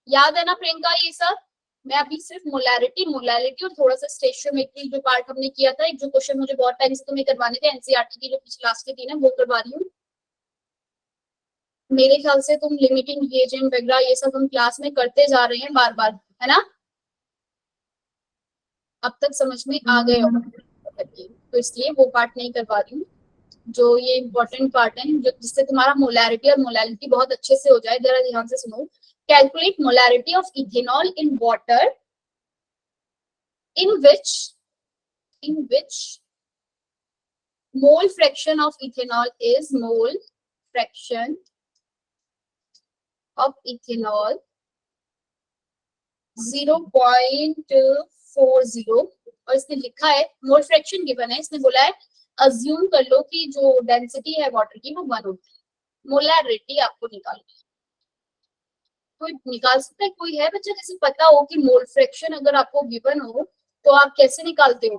याद है ना प्रियंका ये सब? मैं अभी सिर्फ मोलैरिटी, मोलैलिटी और थोड़ा सा स्टेशियोमेट्री जो पार्ट हमने किया था, एक जो क्वेश्चन मुझे बहुत टाइम से तुम्हें करवाने थे एनसीईआरटी की जो पिछले लास्ट के 3 है वो करवा रही हूँ। मेरे ख्याल से तुम लिमिटिंग रिएजेंट वगैरह ये सब हम क्लास में करते जा रहे हैं बार बार, है ना? अब तक समझ में आ गए हो, तो इसलिए वो पार्ट नहीं करवा रही हूँ। जो ये इम्पोर्टेंट पार्ट है जो जिससे तुम्हारा मोलैरिटी और मोलैलिटी बहुत अच्छे से हो जाए, जरा ध्यान से सुनो। Calculate molarity of ethanol in water in which mole fraction of ethanol is mole fraction of ethanol 0.40, और इसने लिखा है मोल फ्रैक्शन गिवन है, इसने बोला है अज्यूम कर लो कि जो डेंसिटी है वाटर की वो 1 होती है, मोलैरिटी आपको निकालनी है। कोई निकाल सकता है? कोई है बच्चा जिसे पता हो कि मोल फ्रैक्शन अगर आपको गिवन हो तो आप कैसे निकालते हो?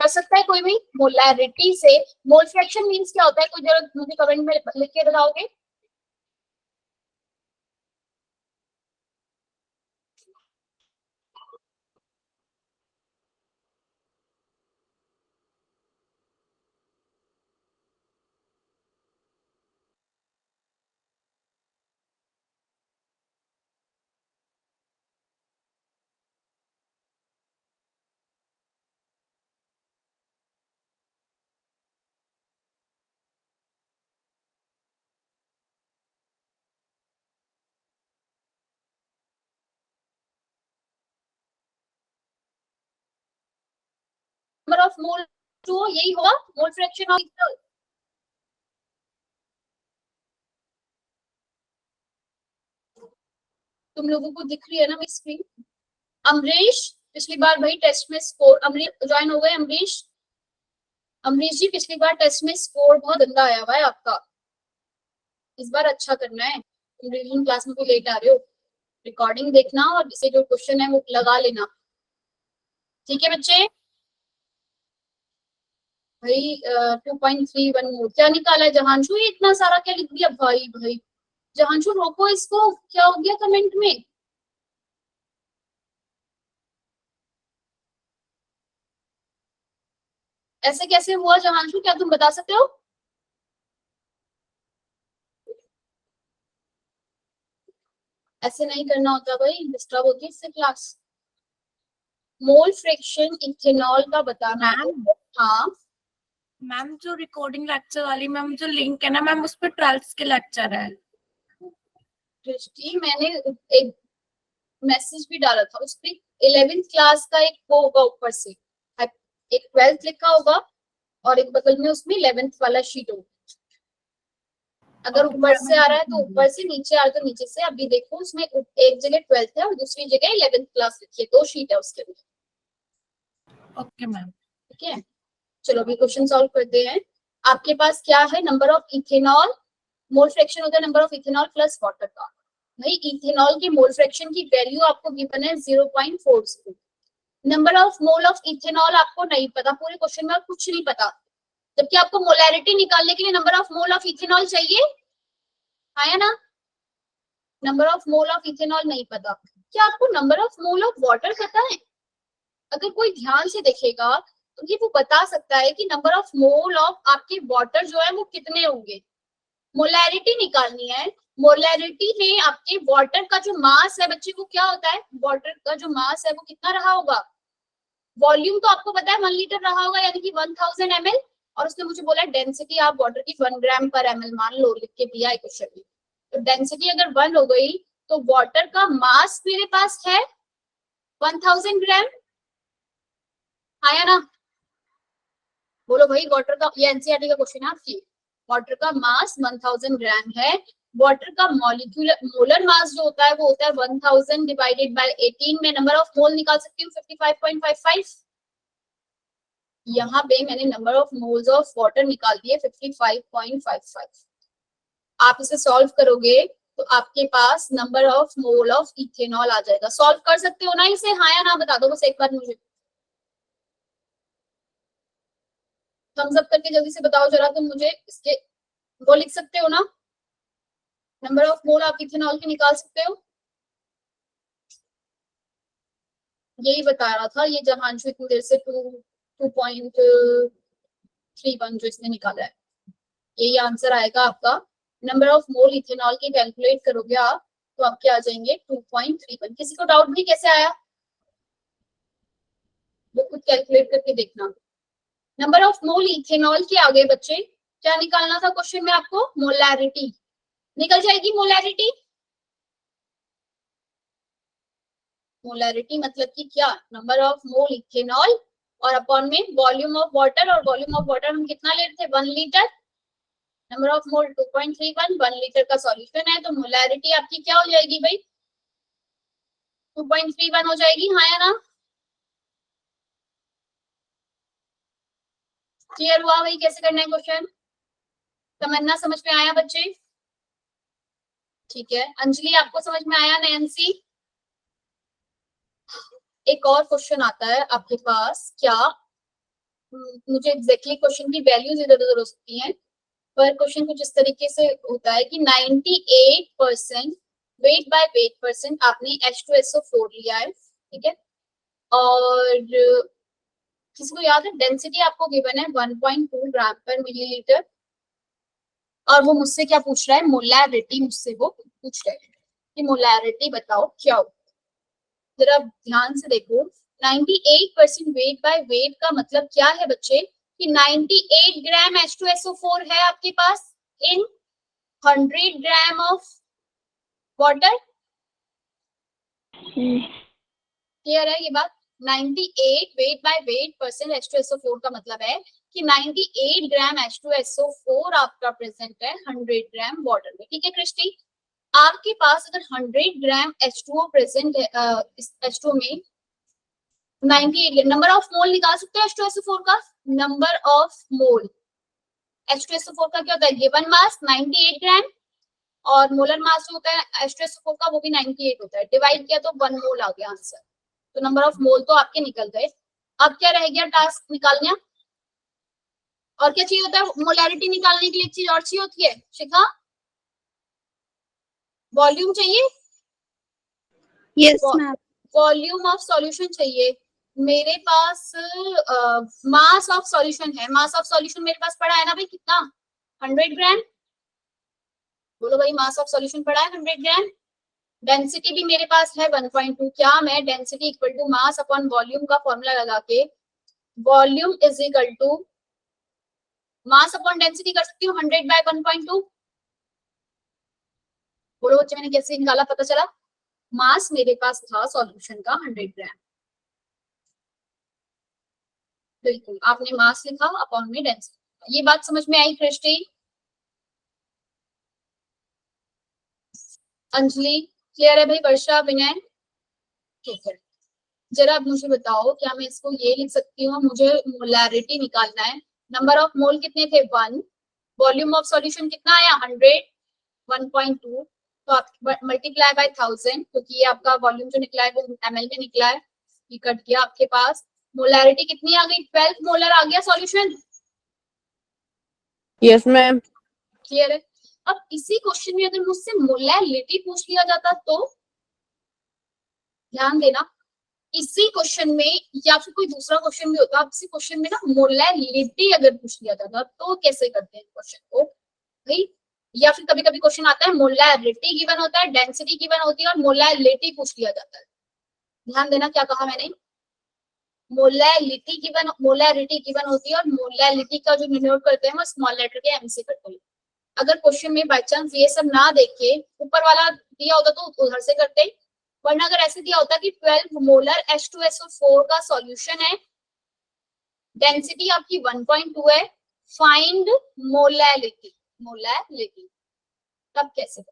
कर सकता है कोई भी? मोलैरिटी से मोल फ्रैक्शन मींस क्या होता है? कोई जरा मुझे कमेंट में लिख के बताओगे? नंबर ऑफ मोल जो यही होगा मोल फ्रैक्शन ऑफ। तुम लोगों को दिख रही है ना मेरी स्क्रीन? अमरीश पिछली बार भाई टेस्ट में स्कोर, अमरीश ज्वाइन हो गए? अमरीश, अमरीश जी पिछली बार टेस्ट में स्कोर बहुत गंदा आया हुआ है आपका, इस बार अच्छा करना है। तुम रिवीजन क्लास में कोई लेट आ रहे हो, रिकॉर्डिंग देखना और इसे जो क्वेश्चन है वो लगा लेना, ठीक है बच्चे? भाई 2.31 मोल क्या निकाला है जहांशु? ये इतना सारा क्या लिख दिया भाई? भाई जहांशु रोको इसको, क्या हो गया कमेंट में? ऐसे कैसे हुआ जहांशु, क्या तुम बता सकते हो? ऐसे नहीं करना होता भाई, डिस्टर्ब होती है इससे क्लास। मोल फ्रैक्शन इथेनॉल का बताना है। हाँ मैम जो रिकॉर्डिंग लेक्चर वाली मैम जो लिंक है ना मैम, उस पर 12th के लेक्चर है। दृष्टि, मैंने एक मैसेज भी डाला था उस पे, 11th क्लास का एक वो होगा ऊपर से, एक 12th लिखा होगा और एक बगल में उसमें 11th वाला शीट होगा। अगर ऊपर से आ रहा है तो ऊपर से, नीचे आ रहा है तो नीचे से। अभी देखो उसमें एक जगह 12th है और दूसरी जगह 11th क्लास लिखी है, 2 शीट है उसके अंदर। Okay ma'am. ठीक है, चलो अभी क्वेश्चन सॉल्व करते हैं। आपके पास क्या है? Number of ethanol, mole fraction होता है number of ethanol plus water का। भाई इथेनॉल की मोल फ्रैक्शन की वैल्यू आपको गिवन है 0.40। Number of mole of ethanol आपको नहीं पता, पूरे क्वेश्चन में कुछ नहीं पता, जबकि आपको मोलैरिटी निकालने के लिए number of mole of ethanol चाहिए, आया ना? Number of mole of ethanol नहीं पता। क्या आपको number of mole of water पता है? अगर कोई ध्यान से देखेगा तो ये वो बता सकता है कि नंबर ऑफ मोल ऑफ आपके वाटर जो है वो कितने होंगे। मोलैरिटी निकालनी है, मोलैरिटी में आपके वाटर का जो मास है बच्चे को क्या होता है? वाटर का जो मास है वो कितना रहा होगा? वॉल्यूम तो आपको पता है 1 लीटर रहा होगा, यानी कि 1000 ml, और उसने मुझे बोला डेंसिटी आप वाटर की 1 ग्राम पर ml मान लो, लिख के दिया है क्वेश्चन में। तो डेंसिटी अगर 1 हो गई तो वाटर का मास मेरे पास है 1000 ग्राम, आया ना? बोलो भाई, वाटर का, ये एनसीईआरटी का क्वेश्चन है आपकी, वाटर का मास 1000 ग्राम है। वाटर का मॉलिक्यूलर मोलर मास जो होता है वो होता है 1000 डिवाइडेड बाय 18 में नंबर ऑफ मोल निकाल सकती हूँ 55.55। यहाँ पे मैंने number of moles of water निकाल दिए 55.55। आप इसे सॉल्व करोगे तो आपके पास number of mole of ethanol आ जाएगा। सॉल्व कर सकते हो ना इसे? हाँ या ना बता दो बस एक बार मुझे, थम्स अप करके जल्दी से बताओ जरा, तुम मुझे इसके वो लिख सकते हो ना? नंबर ऑफ मोल आप इथेनॉल के निकाल सकते हो? यही बता रहा था ये जहांशु इतनी देर से 2.31 जो इसने निकाला है, यही आंसर आएगा आपका। नंबर ऑफ मोल इथेनॉल के कैलकुलेट करोगे आप तो आपके आ जाएंगे 2.31। किसी को डाउट भी कैसे आया वो खुद कैलकुलेट करके देखना। नंबर ऑफ मोल इथेनॉल के आगे बच्चे क्या निकालना था क्वेश्चन में आपको? मोलैरिटी। निकल जाएगी मोलैरिटी। मोलैरिटी मतलब कि क्या? नंबर ऑफ मोल इथेनॉल और अपॉन में वॉल्यूम ऑफ वाटर, और वॉल्यूम ऑफ वाटर हम कितना ले रहे थे? 1 litre. Number of mole 2.31, 1 litre का सॉल्यूशन है, तो मोलैरिटी आपकी क्या हो जाएगी भाई? 2.31 हो जाएगी, हाँ या ना? क्लियर हुआ भाई कैसे करना है क्वेश्चन? तमन्ना समझ में आया बच्चे? ठीक है, अंजलि आपको समझ में आया? नैन्सी एक और क्वेश्चन आता है आपके पास, क्या मुझे एग्जैक्टली क्वेश्चन की वैल्यूज इधर उधर हो सकती हैं, पर क्वेश्चन कुछ इस तरीके से होता है कि 98% वेट बाय वेट परसेंट आपने H2SO4 लिया है, ठीक है, और किसी को याद है डेंसिटी आपको गिवन है 1.2 ग्राम पर मिलीलीटर, और वो मुझसे क्या पूछ रहा है, मोलैरिटी मुझसे वो पूछ रहा है कि मोलैरिटी बताओ क्या हो। जरा ध्यान से देखो, 98% वेट बाय वेट का मतलब क्या है बच्चे, कि 98 ग्राम H2SO4 है आपके पास इन 100 ग्राम ऑफ वाटर। क्लियर है ये बात? 98 weight by weight percent H2SO4 का मतलब है कि 98 ग्राम H2SO4 आपका प्रेजेंट है 100 ग्राम वाटर में, ठीक है कृष्टि? आपके पास अगर 100 ग्राम H2O प्रेजेंट है, H2O में 98 नंबर ऑफ मोल निकाल सकते हैं H2SO4 का, नंबर ऑफ मोल H2SO4 का क्या होता है, गिवन मास 98 ग्राम और मोलर मास जो होता है H2SO4 का वो भी 98 होता है, डिवाइड किया तो 1 मोल आ गया आंसर। तो नंबर ऑफ मोल तो आपके निकल गए। अब क्या रह गया टास्क निकालना, और क्या चाहिए होता है मोलैरिटी निकालने के लिए, एक चीज और चाहिए होती है शिखा, वॉल्यूम चाहिए, Yes, ma'am. Volume of solution चाहिए। मेरे पास मास ऑफ सॉल्यूशन है, मास ऑफ सॉल्यूशन मेरे पास पड़ा है ना भाई, कितना, 100 ग्राम, बोलो भाई मास ऑफ सॉल्यूशन पड़ा है 100 ग्राम। डेंसिटी भी मेरे पास है 1.2, क्या मैं density equal to mass upon volume का फॉर्मूला लगा के volume is equal to mass upon density कर सकती हूँ 100 बाय 1.2? बोलो बच्चे मैंने कैसे निकाला, पता चला? मास मेरे पास था सॉल्यूशन का 100 ग्राम, बिल्कुल आपने मास लिखा अपॉन में डेंसिटी। ये बात समझ में आई कृष्टि? अंजलि क्लियर है भाई? वर्षा, विनय, ठीक है। जरा अब मुझे बताओ, क्या मैं इसको ये लिख सकती हूँ, मुझे मोलैरिटी निकालना है, नंबर ऑफ मोल कितने थे 1, वॉल्यूम ऑफ सॉल्यूशन कितना आया 100, 1.2, तो आप मल्टीप्लाई बाय 1000, क्योंकि ये आपका वॉल्यूम जो निकला है वो ml में निकला है, ये कट गया आपके पास। मोलैरिटी कितनी आ गई, 12 मोलर आ गया सॉल्यूशन। Yes ma'am. क्लियर है? अब इसी क्वेश्चन में अगर मुझसे मोलैरिटी पूछ लिया जाता तो, ध्यान देना, इसी क्वेश्चन में या फिर कोई दूसरा क्वेश्चन भी होता, इसी क्वेश्चन में ना मोलैरिटी अगर पूछ लिया जाता तो कैसे करते हैं क्वेश्चन को भाई, या फिर कभी कभी क्वेश्चन आता है मोलैरिटी गिवन होता है, डेंसिटी गिवन होती है और मोलैरिटी पूछ लिया जाता है। ध्यान देना क्या कहा मैंने, मोलैरिटी गिवन होती है और मोलैरिटी का जो डिनोट करते हैं वो स्मॉल लेटर के एम से करते हैं। अगर क्वेश्चन में बाय चांस ये सब ना देखे, ऊपर वाला दिया होता तो उधर से करते, वरना अगर ऐसे दिया होता कि 12 मोलर H2SO4 का सॉल्यूशन है, डेंसिटी आपकी 1.2 है, फाइंड मोलैरिटी, तब कैसे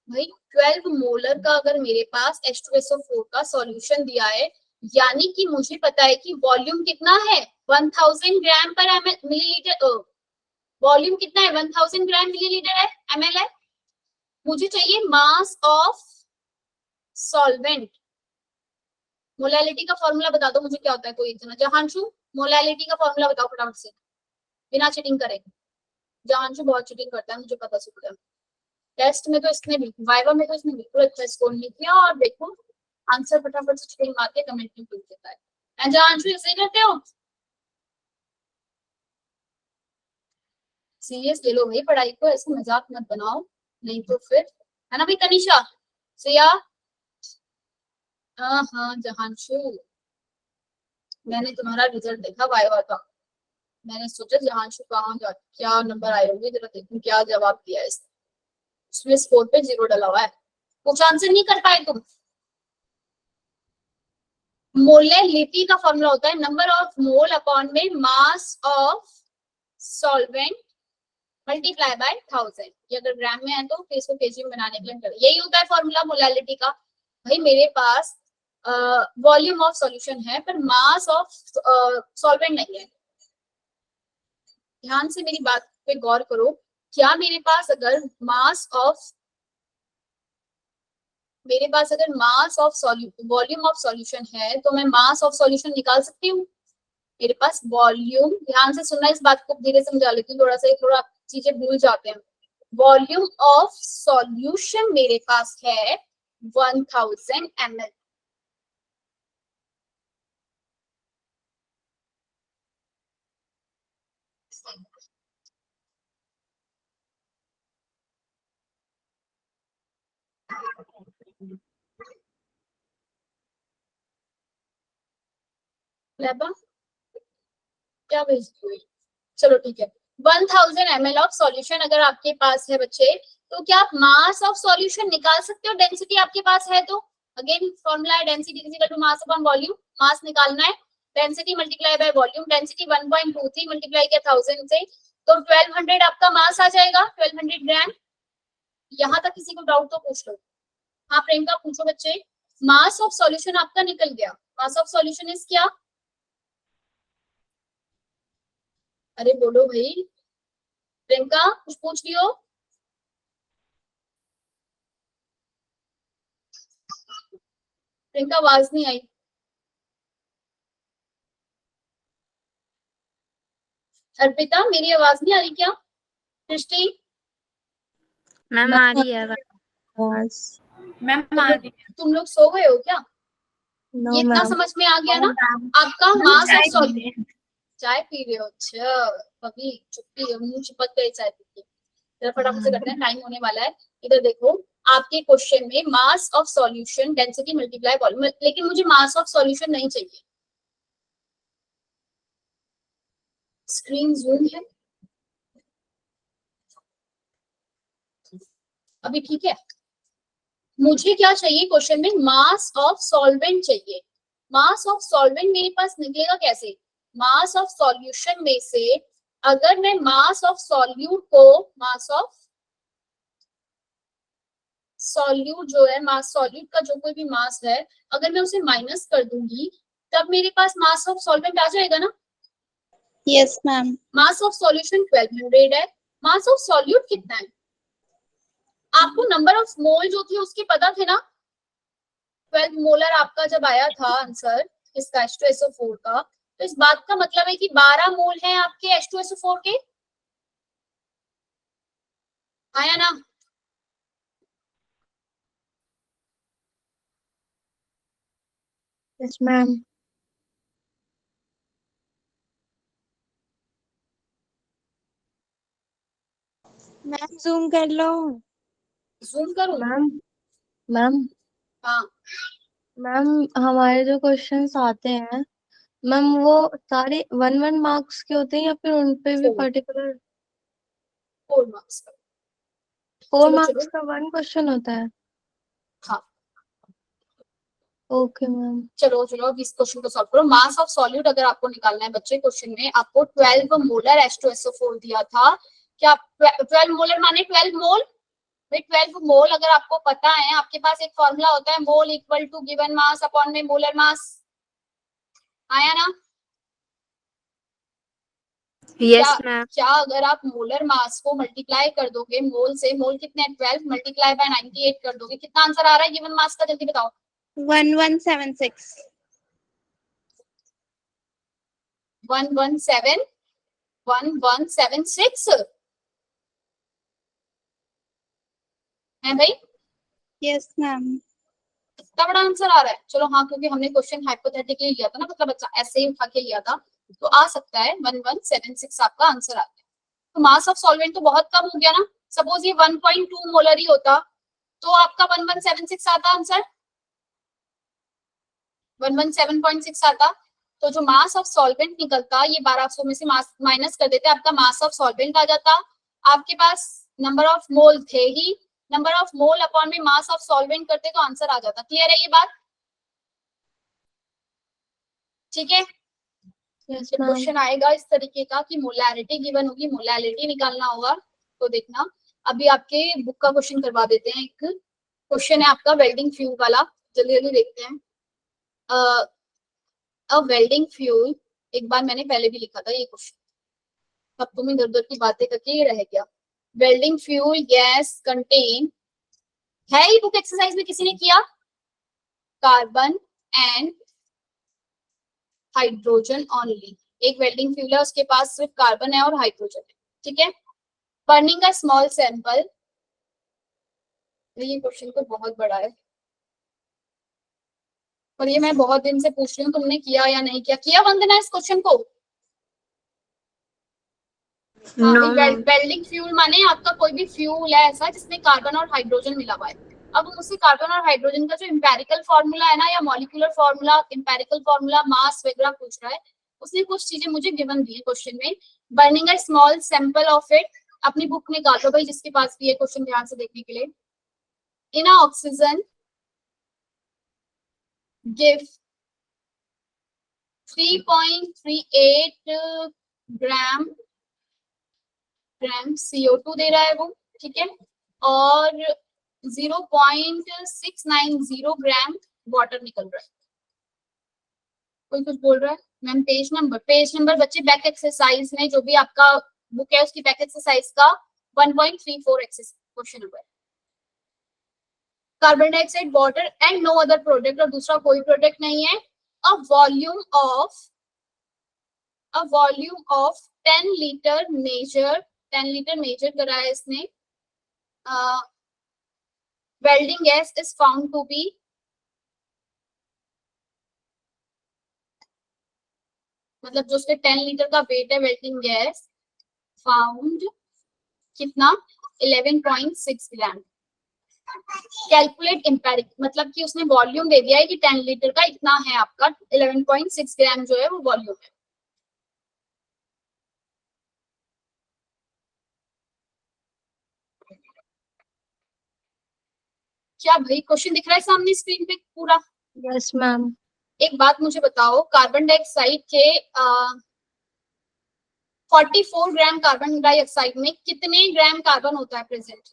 भाई? 12 मोलर का अगर मेरे पास H2SO4 का सॉल्यूशन दिया है, यानी कि मुझे पता है कि वॉल्यूम कितना है 1000 ग्राम पर मिलीलीटर, वॉल्यूम कितना है 1000 ग्राम मिलीलीटर है, ml है। मुझे चाहिए मास ऑफ सॉल्वेंट। मोलैलिटी का फॉर्मूला बता दो मुझे क्या होता है, कोई एक जना, जहांशु मोलैलिटी का फॉर्मूला बताओ फटाफट से, बिना चीटिंग करे। जहांशु बहुत चीटिंग करता है मुझे पता चलता है, टेस्ट में तो इसने भी, वाइवा में तो इसने बिल्कुल अच्छा स्कोर नहीं किया, और देखो आंसर फटाफट से चीटिंग मार के कमेंट में पूछ देता है। जहांशु ऐसे करते हो? सीरियस ले लो भाई पढ़ाई को, ऐसे मजाक मत बनाओ, नहीं तो फिर, है ना भाई? तनिषा, सिया, हाँ जहांशु, मैंने तुम्हारा रिजल्ट देखा वाइवा का, मैंने सोचा जहांशु कहाँ जा, क्या नंबर आए होंगे, जरा देखूं क्या जवाब दिया है इसमें स्कोर पे 0 डला हुआ है, कुछ आंसर नहीं कर पाए तुम। मोलैलिटी का फॉर्मूला होता है नंबर ऑफ मोल अपॉन में mass of solvent multiply by 1000। ये अगर ग्राम में है तो फिर इसको केजी में बनाने के लिए करें, यही होता है फॉर्मूला मोलैलिटी का। भाई मेरे पास वॉल्यूम ऑफ सॉल्यूशन है पर मास ऑफ सॉल्वेंट नहीं है। ध्यान से मेरी बात पे गौर करो, क्या मेरे पास अगर मास ऑफ मेरे पास अगर mass of volume of solution है तो मैं मास ऑफ सॉल्यूशन निकाल सकती हूँ। मेरे पास वॉल्यूम, ध्यान से सुनना, इस बात को धीरे समझा लेती हूँ, थोड़ा चीजें भूल जाते हैं। वॉल्यूम ऑफ सॉल्यूशन मेरे पास है 1000 ml। क्या भेजती हुई, चलो ठीक है। 1000 ml ऑफ सॉल्यूशन अगर आपके पास है बच्चे, तो क्या आप मास ऑफ सॉल्यूशन निकाल सकते हो? डेंसिटी आपके पास है तो अगेन फॉर्मूला है density is equal to mass upon volume. Mass निकालना है, density multiply by volume. Density 1.23 multiply किया 1000 से, तो 1200 आपका मास आ जाएगा, 1200 ग्राम। यहाँ तक किसी को डाउट तो पूछ लो। हाँ प्रियंका पूछो बच्चे। मास ऑफ सॉल्यूशन आपका निकल गया। मास ऑफ सॉल्यूशन इज क्या? अरे बोलो भाई, प्रियंका कुछ पूछ लियो। प्रियंका आवाज नहीं आई। अर्पिता मेरी आवाज नहीं आ रही क्या? सृष्टि मैम आ रही है आवाज। मैम तुम लोग सो गए हो क्या? नो ये इतना मैम। समझ में आ गया ना आपका? मास ऑफ सॉल्यूशन, चाय पी रहे हो? अच्छा अभी चुप्पी, मुंह चिपक गई चाय पी के। जरा फटाफट से करते हैं, टाइम होने वाला है। इधर देखो, आपके क्वेश्चन में mass of solution density multiply volume, लेकिन मुझे मास ऑफ सॉल्यूशन नहीं चाहिए। स्क्रीन जूम है अभी, ठीक है। मुझे क्या चाहिए क्वेश्चन में? मास ऑफ सॉल्वेंट चाहिए। मास ऑफ सॉल्वेंट मेरे पास निकलेगा कैसे? मास ऑफ सॉल्यूशन में से अगर मैं मास ऑफ सॉल्यूट को, मास ऑफ सॉल्यूट जो है, मास सॉल्यूट का जो कोई भी मास है, अगर मैं उसे माइनस कर दूंगी तब मेरे पास मास ऑफ सॉल्वेंट आ जाएगा ना? Yes, ma'am. Mass of solution 1200 है। मास ऑफ सॉल्यूट कितना है? आपको नंबर ऑफ मोल जो थे उसके पता थे ना? 12 मोलर आपका जब आया था आंसर इसका H2SO4 का, तो इस बात का मतलब है कि 12 मोल हैं आपके H2SO4 के। आया ना? Yes ma'am. मैम जूम कर लो। जूम करूं? मैम मैम हाँ मैम हमारे जो क्वेश्चंस आते हैं मैम, वो सारे 1-1 मार्क्स के होते हैं या फिर उनपे भी पर्टिकुलर 4 मार्क्स का। 4 चलो मार्क्स चलो, का 1 क्वेश्चन होता है? हाँ ओके मैम। चलो चलो अब इस क्वेश्चन को सॉल्व करो। मास ऑफ सॉल्यूट अगर आपको निकालना है बच्चे, क्वेश्चन में आपको 12 मोलर H2SO4 दिया था। क्या 12 मोलर माने 12 मोल? भाई 12 मोल अगर आपको पता है, आपके पास एक फॉर्मूला होता है, mole equal to given mass upon में मोलर मास। आया ना? Yes ma'am. क्या अगर आप मोलर मास को मल्टीप्लाई कर दोगे मोल से, मोल कितने हैं 12 मल्टीप्लाई बाय 98 कर दोगे, कितना आंसर आ रहा है गिवन मास का? जल्दी बताओ। 1176. 1176 है भाई? Yes, ma'am. इतना बड़ा आंसर आ रहा है? चलो हाँ, क्योंकि हमने क्वेश्चन हाइपोथेटिकली लिया था ना, मतलब अच्छा ऐसे ही उठा के लिया था, तो आ सकता है 1176 आपका आंसर आ गया। तो मास ऑफ सॉल्वेंट तो बहुत कम हो गया ना। सपोज ये 1.2 मोलर ही होता तो आपका 1176 आता आंसर, 117.6 आता। तो जो मास ऑफ सॉल्वेंट निकलता, ये 1200 में से माइनस कर देते, आपका मास ऑफ सॉल्वेंट आ जाता। आपके पास नंबर ऑफ मोल थे ही, नंबर ऑफ मोल अपॉन में मास ऑफ सॉल्वेंट करते तो आंसर आ जाता। क्लियर है ये बात? ठीक है। यस जब मैम। क्वेश्चन आएगा इस तरीके का कि मोलैरिटी गिवन होगी, मोलैरिटी निकालना होगा, तो देखना। अभी आपके बुक का क्वेश्चन करवा देते हैं। एक क्वेश्चन है आपका वेल्डिंग फ्यूल वाला, जल्दी जल्दी देखते हैं। वेल्डिंग फ्यूल, एक बार मैंने पहले भी लिखा था ये क्वेश्चन, अब तुम इधर उधर की बातें करके ये रह गया। वेल्डिंग फ्यूल गैस कंटेन है ही बुक एक्सरसाइज में, किसी ने किया? कार्बन एंड हाइड्रोजन ओनली, एक वेल्डिंग फ्यूल है, उसके पास सिर्फ कार्बन है और हाइड्रोजन है, ठीक है। बर्निंग अ स्मॉल सैंपल, ये क्वेश्चन तो बहुत बड़ा है और ये मैं बहुत दिन से पूछ रही हूँ, तुमने किया या नहीं किया? किया वंदना इस क्वेश्चन को? हाँ, No, ma'am. वेल्डिंग फ्यूल माने आपका कोई भी फ्यूल है ऐसा जिसमें कार्बन और हाइड्रोजन मिला हुआ है। अब मुझसे कार्बन और हाइड्रोजन का जो इंपेरिकल फॉर्मूला है ना, या मॉलिक्यूलर फॉर्मूला, इंपेरिकल फॉर्मूला, मास वगैरह पूछ रहा है, उसने कुछ चीजें मुझे गिवन दी है क्वेश्चन में। Burning a small sample of it, अपनी बुक निकाल लो भाई जिसके पास भी है क्वेश्चन ध्यान से देखने के लिए। इन ऑक्सीजन गिव 3.38 ग्राम CO2 दे रहा है वो, ठीक है, और 0.690 ग्राम वाटर निकल रहा है। कोई कुछ बोल रहा है? मैम पेज नंबर बच्चे बैक एक्सरसाइज में जो भी आपका बुक है उसकी बैक एक्सरसाइज का 1.34 question number. Carbon dioxide, water and no other product, और दूसरा कोई प्रोडक्ट नहीं है। A volume of 10 litre measure, 10 litre measure करा है इसने। Welding gas is found to be, मतलब जो उसके 10 लीटर का वेट है वेल्डिंग गैस, फाउंड कितना? 11.6 ग्राम। कैलकुलेट इंपेरिक, मतलब कि उसने वॉल्यूम दे दिया है कि 10 लीटर का इतना है आपका, 11.6 ग्राम जो है वो वॉल्यूम है। क्या भाई क्वेश्चन दिख रहा है सामने स्क्रीन पे पूरा? Yes ma'am. एक बात मुझे बताओ, कार्बन डाइऑक्साइड के 44 ग्राम कार्बन डाइऑक्साइड में कितने ग्राम कार्बन होता है प्रेजेंट?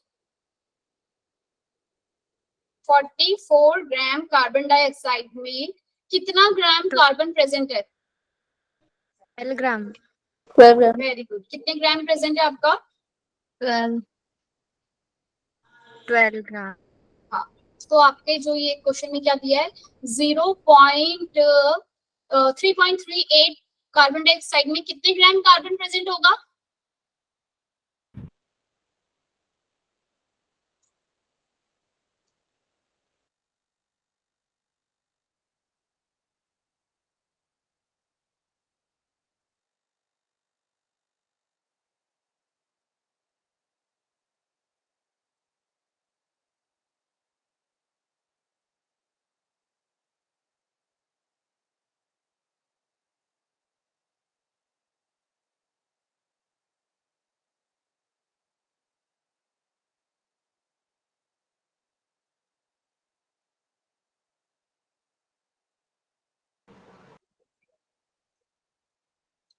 44 ग्राम कार्बन डाइऑक्साइड में कितना ग्राम कार्बन प्रेजेंट है? 12 ग्राम। 12 ग्राम। Very good. कितने ग्राम प्रेजेंट है आपका? 12 ग्राम। हाँ, तो आपके जो ये क्वेश्चन में क्या दिया है, 3.38 कार्बन डाइऑक्साइड में कितने ग्राम कार्बन प्रेजेंट होगा?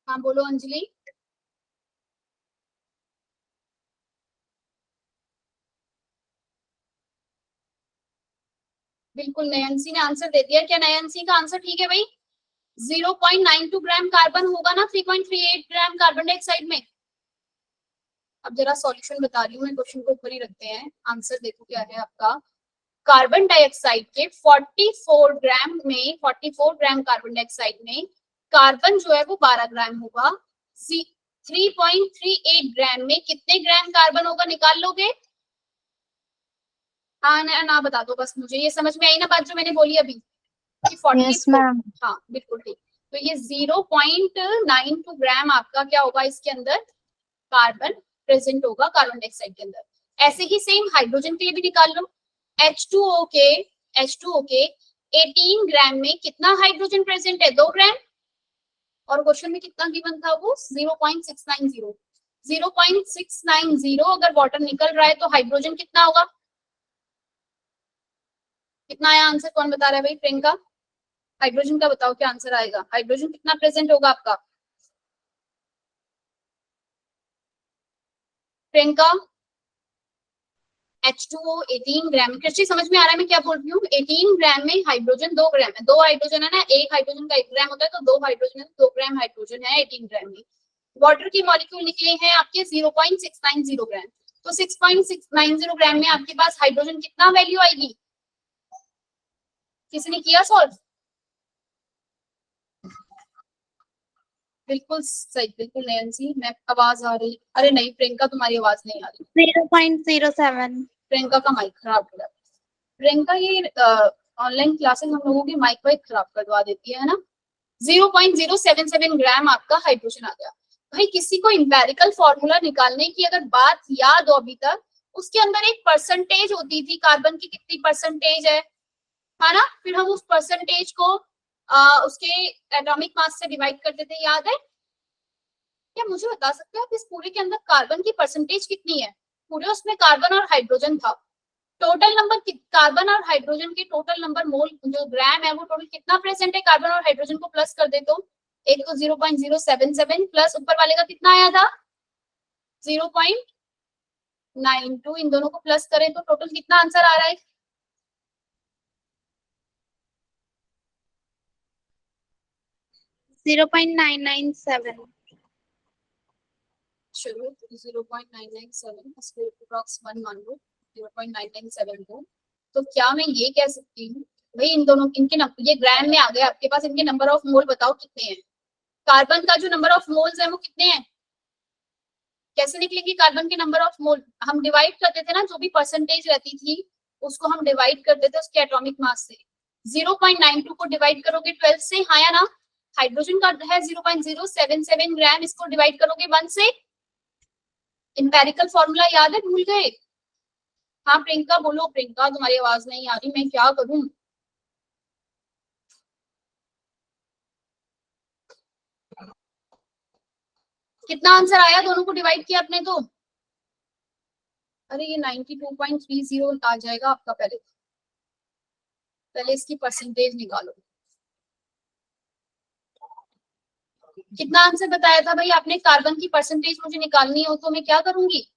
हाँ बोलो अंजलि। बिल्कुल, नयनसी ने आंसर दे दिया। क्या नयनसी का आंसर ठीक है भाई? 0.92 ग्राम कार्बन होगा ना 3.38 ग्राम कार्बन डाइऑक्साइड में। अब जरा सॉल्यूशन बता रही हूँ मैं, क्वेश्चन को ऊपर ही रखते हैं, आंसर देखो क्या है आपका। कार्बन डाइऑक्साइड के 44 ग्राम कार्बन डाइऑक्साइड में कार्बन जो है वो 12 ग्राम होगा। 3.38 ग्राम में कितने ग्राम कार्बन होगा, निकाल लोगे? हाँ ना बता दो बस, मुझे ये समझ में आई ना बात जो मैंने बोली अभी कि 44। Yes ma'am. हाँ बिल्कुल ठीक। तो ये 0.92 ग्राम आपका क्या होगा, इसके अंदर कार्बन प्रेजेंट होगा कार्बन डाइऑक्साइड के अंदर। ऐसे ही सेम हाइड्रोजन के लिए भी निकाल लो। H2O के 18 ग्राम में कितना हाइड्रोजन प्रेजेंट है? 2 ग्राम। और क्वेश्चन में कितना गिवन था वो? 0.690। 0.690 अगर वाटर निकल रहा है तो हाइड्रोजन कितना होगा? कितना आया आंसर? कौन बता रहा है भाई? प्रियंका, हाइड्रोजन का बताओ क्या आंसर आएगा? हाइड्रोजन कितना प्रेजेंट होगा आपका? प्रियंका, H2O 18 ग्राम। कृषि समझ में आ रहा है मैं क्या बोल रही हूँ? 18 ग्राम में हाइड्रोजन 2 ग्राम है। 2 हाइड्रोजन है ना, एक हाइड्रोजन का 1 ग्राम होता है, तो 2 हाइड्रोजन है, 2 ग्राम हाइड्रोजन है 18 ग्राम में। वाटर की मॉलिक्यूल निकले हैं आपके 0.690 ग्राम। तो 6.690 ग्राम में आपके पास हाइड्रोजन कितना वैल्यू आएगी? किसी ने किया सॉल्व? बिल्कुल सही, बिल्कुल नयनसी। मैं आवाज आ रही, अरे नहीं प्रियंका तुम्हारी आवाज नहीं आ रही। 0.07. प्रियंका का माइक खराब हो रहा है। प्रियंका ये ऑनलाइन क्लासेस हम लोगों की माइक वाइक खराब करवा देती है ना। 0.077 ग्राम आपका हाइड्रोजन आ गया। भाई किसी को इंपेरिकल फॉर्मूला निकालने की अगर बात याद हो अभी तक, उसके अंदर एक परसेंटेज होती थी, कार्बन की कितनी परसेंटेज है ना, फिर हम उस परसेंटेज को उसके एटॉमिक मास से डिवाइड करते थे, याद है? क्या मुझे बता सकते हो आप इस पूरे के अंदर कार्बन की परसेंटेज कितनी है? पूरे उसमें कार्बन और हाइड्रोजन था, टोटल नंबर कार्बन और हाइड्रोजन के टोटल नंबर मोल जो ग्राम है वो टोटल कितना प्रेजेंट है? कार्बन और हाइड्रोजन को प्लस कर दे तो एक तो 0.077 प्लस ऊपर वाले का कितना आया था 0.92, इन दोनों को प्लस करें तो टोटल कितना आंसर आ रहा है? Zero point 997. चलो 0.997 अप्रॉक्स 1 मान लो 0.997 को, तो क्या मैं ये कह सकती हूँ भाई इन दोनों इनके ये ग्राम में आ गए आपके पास, इनके नंबर ऑफ मोल बताओ कितने हैं? कार्बन का जो नंबर ऑफ मोल्स है वो कितने हैं? कैसे निकलेंगे कार्बन के नंबर ऑफ मोल? हम डिवाइड करते थे ना, जो भी परसेंटेज रहती थी उसको हम डिवाइड करते थे उसके एटॉमिक मास से। 0.92 को डिवाइड करोगे 12 से, हाँ या ना? हाइड्रोजन का है 0.077 ग्राम, इसको डिवाइड करोगे 1 से। इंपेरिकल फॉर्मूला याद है, भूल गए? हाँ प्रियंका बोलो। प्रियंका तुम्हारी आवाज नहीं आ रही, मैं क्या करूं? कितना आंसर आया दोनों को डिवाइड किया आपने तो? अरे ये 92.30 आ जाएगा आपका। पहले इसकी परसेंटेज निकालो। कितना आंसर बताया था भाई आपने? कार्बन की परसेंटेज मुझे निकालनी हो तो मैं क्या करूंगी?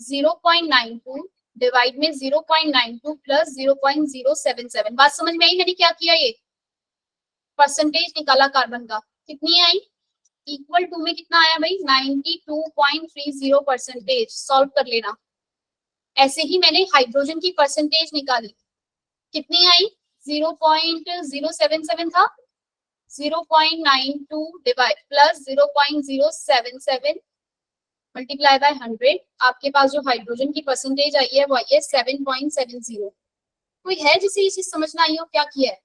0.92 डिवाइड में 0.92 प्लस 0.077। बात समझ में आई मैंने क्या किया? ये परसेंटेज निकाला कार्बन का, कितनी आई? इक्वल टू में कितना आया भाई? 92.30 परसेंटेज। सॉल्व कर लेना। ऐसे ही मैंने हाइड्रोजन की परसेंटेज निकाली, कितनी आई? 0.077 था, 0.92 डिवाइड प्लस 0.077 मल्टीप्लाई बाय 100। आपके पास जो हाइड्रोजन की परसेंटेज आई है वो आई है 7.70। कोई है जिसे ये चीज समझ ना आई हो क्या किया है?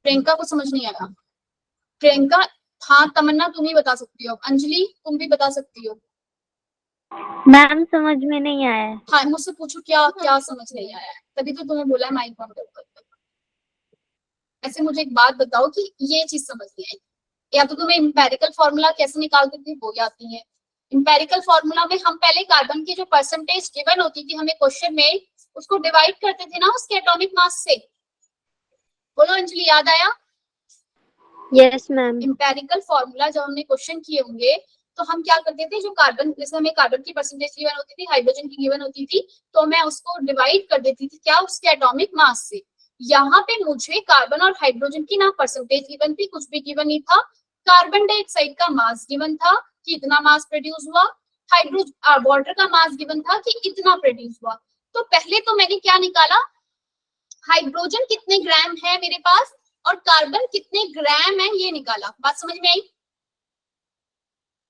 प्रियंका को समझ नहीं आया? प्रियंका, हाँ तमन्ना तुम ही बता सकती हो, अंजलि तुम भी बता सकती हो। मैम समझ में नहीं आया है। हाँ मुझसे पूछो क्या क्या समझ नहीं आया है, तभी तो तुम्हें बोला है माइक बंद कर। ऐसे मुझे एक बात बताओ कि ये चीज समझ नहीं आई, या तो तुम्हें इंपेरिकल फॉर्मूला कैसे निकालते थे वो आती है। इंपेरिकल फॉर्मूला में हम पहले कार्बन की जो परसेंटेज गिवन होती थी हमें क्वेश्चन में, उसको डिवाइड करते थे ना उसके एटॉमिक मास से। बोलो अंजलि, याद आया? Yes ma'am. इंपेरिकल फॉर्मूला जब हमने क्वेश्चन किए होंगे तो हम क्या करते थे, जो कार्बन, जैसे हमें कार्बन की परसेंटेज गिवन होती थी, हाइड्रोजन की गिवन होती थी, तो मैं उसको डिवाइड कर देती थी क्या? उसके एटॉमिक मास से। यहाँ पे मुझे कार्बन और हाइड्रोजन की ना परसेंटेज गिवन थी, कुछ भी गिवन नहीं था। कार्बन डाइऑक्साइड का मास गिवन था कि इतना मास प्रोड्यूस हुआ, हाइड्रोजन वाटर का मास गिवन था कि इतना प्रोड्यूस हुआ। तो पहले तो मैंने क्या निकाला? हाइड्रोजन कितने ग्राम है मेरे पास और कार्बन कितने ग्राम है ये निकाला। बात समझ में आई?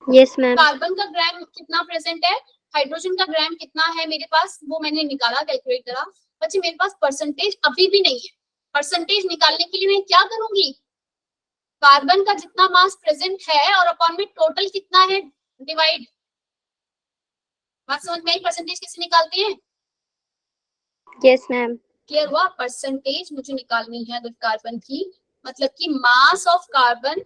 Yes ma'am. कार्बन का ग्राम कितना प्रेजेंट है, हाइड्रोजन का ग्राम कितना है मेरे पास, वो मैंने निकाला, कैलकुलेट करा। बच्चे मेरे पास परसेंटेज अभी भी नहीं है। परसेंटेज निकालने के लिए मैं क्या करूंगी? कार्बन का जितना मास प्रेजेंट है और अपॉन में टोटल कितना है डिवाइड। बात समझ में आई? परसेंटेज कैसे निकालते हैं? Yes ma'am. क्लियर हुआ? परसेंटेज मुझे निकालनी है अगर कार्बन की, मतलब कि mass of carbon,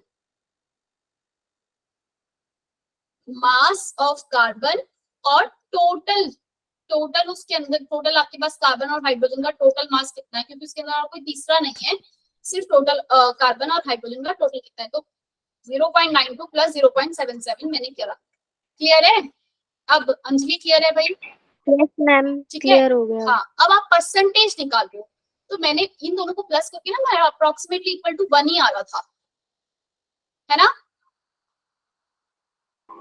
mass of carbon और टोटल, टोटल उसके अंदर, टोटल आपके पास कार्बन और हाइड्रोजन का टोटल मास कितना है, क्योंकि उसके अंदर कोई तीसरा नहीं है, सिर्फ टोटल कार्बन और हाइड्रोजन का टोटल कितना है। तो 0.92 प्लस 0.77 मैंने करा। क्लियर है? अब अंजलि क्लियर है भाई? यस मैम, क्लियर हो गया। हाँ, अब आप परसेंटेज निकाल रहे हो, तो मैंने इन दोनों को प्लस करके ना मेरा अप्रोक्सीमेटली इक्वल टू 1 ही आ रहा था, है ना?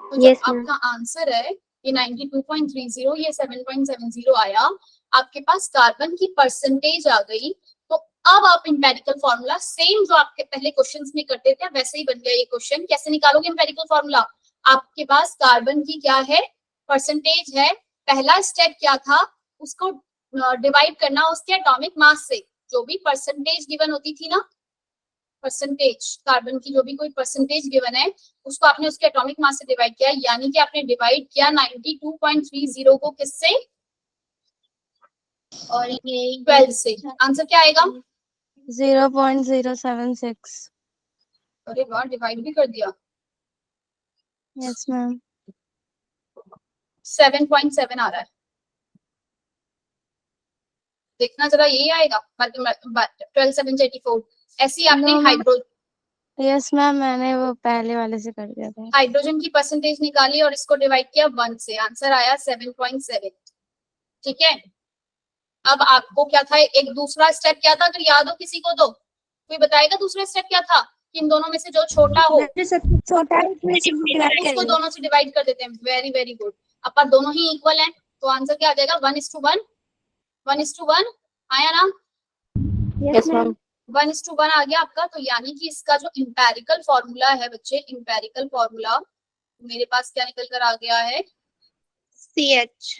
तो Yes, आपका आंसर है ये 92.30, ये 7.70 आया, आपके पास कार्बन की परसेंटेज आ गई। तो अब आप एम्पिरिकल फॉर्मूला सेम जो आपके पहले क्वेश्चंस में करते थे वैसे ही बन गया ये क्वेश्चन। कैसे निकालोगे एम्पिरिकल फॉर्मूला? आपके पास कार्बन की क्या है, परसेंटेज है। पहला स्टेप क्या था, उसको डिवाइड करना उसके एटॉमिक मास से। जो भी परसेंटेज गिवन होती थी ना, परसेंटेज कार्बन की जो भी कोई परसेंटेज गिवन है उसको आपने उसके एटॉमिक मास से डिवाइड किया, यानी कि आपने डिवाइड किया 92.30 को किससे? और ये 12 से। आंसर क्या आएगा? 0.076। अरे वाह, डिवाइड भी कर दिया। Yes ma'am. 7.7 आ रहा है, देखना जरा, यही आएगा 12 7 84। ऐसी आपने No, ma'am. हाइड्रोजन मैम, मैंने वो पहले वाले से कर दिया था। हाइड्रोजन की परसेंटेज निकाली और इसको डिवाइड किया 1 से, आंसर आया 7.7। ठीक है, अब आपको क्या था, एक दूसरा स्टेप क्या था, अगर याद हो किसी को तो कोई बताएगा दूसरा स्टेप क्या था? कि इन दोनों में से जो छोटा हो छोटा उसको दोनों से डिवाइड कर देते हैं। Very very good. अपन दोनों ही इक्वल हैं तो आंसर क्या आ जाएगा? 1:1 1:1 आया ना? Yes, ma'am. 1:1 आ गया आपका। तो यानी कि इसका जो इंपेरिकल फॉर्मूला है बच्चे, इंपेरिकल फॉर्मूला मेरे पास क्या निकल कर आ गया है? CH।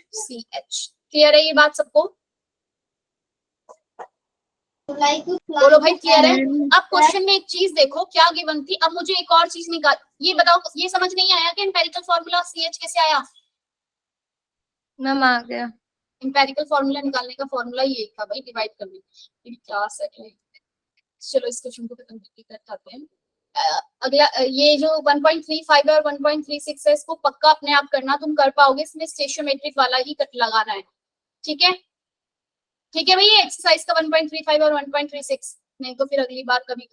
क्लियर है ये बात सबको? बोलो भाई, क्लियर है? अब क्वेश्चन में एक चीज देखो क्या गिवन थी। अब मुझे एक और चीज निकाल, ये बताओ, ये समझ नहीं आया कि इंपेरिकल फॉर्मूला CH कैसे आया? मैम आ गया। इंपेरिकल फॉर्मूला निकालने का फॉर्मूला ये था भाई, डिवाइड करने। क्लास है, चलो इस क्वेश्चन को खत्म करके करते हैं। अगला ये जो 1.35 है और 1.36 है, इसको पक्का अपने आप करना, तुम कर पाओगे। इसमें स्टेशियोमेट्रिक वाला ही कट लगाना है। ठीक है, ठीक है भाई, ये एक्सरसाइज का 1.35 और 1.36, नहीं तो फिर अगली बार कभी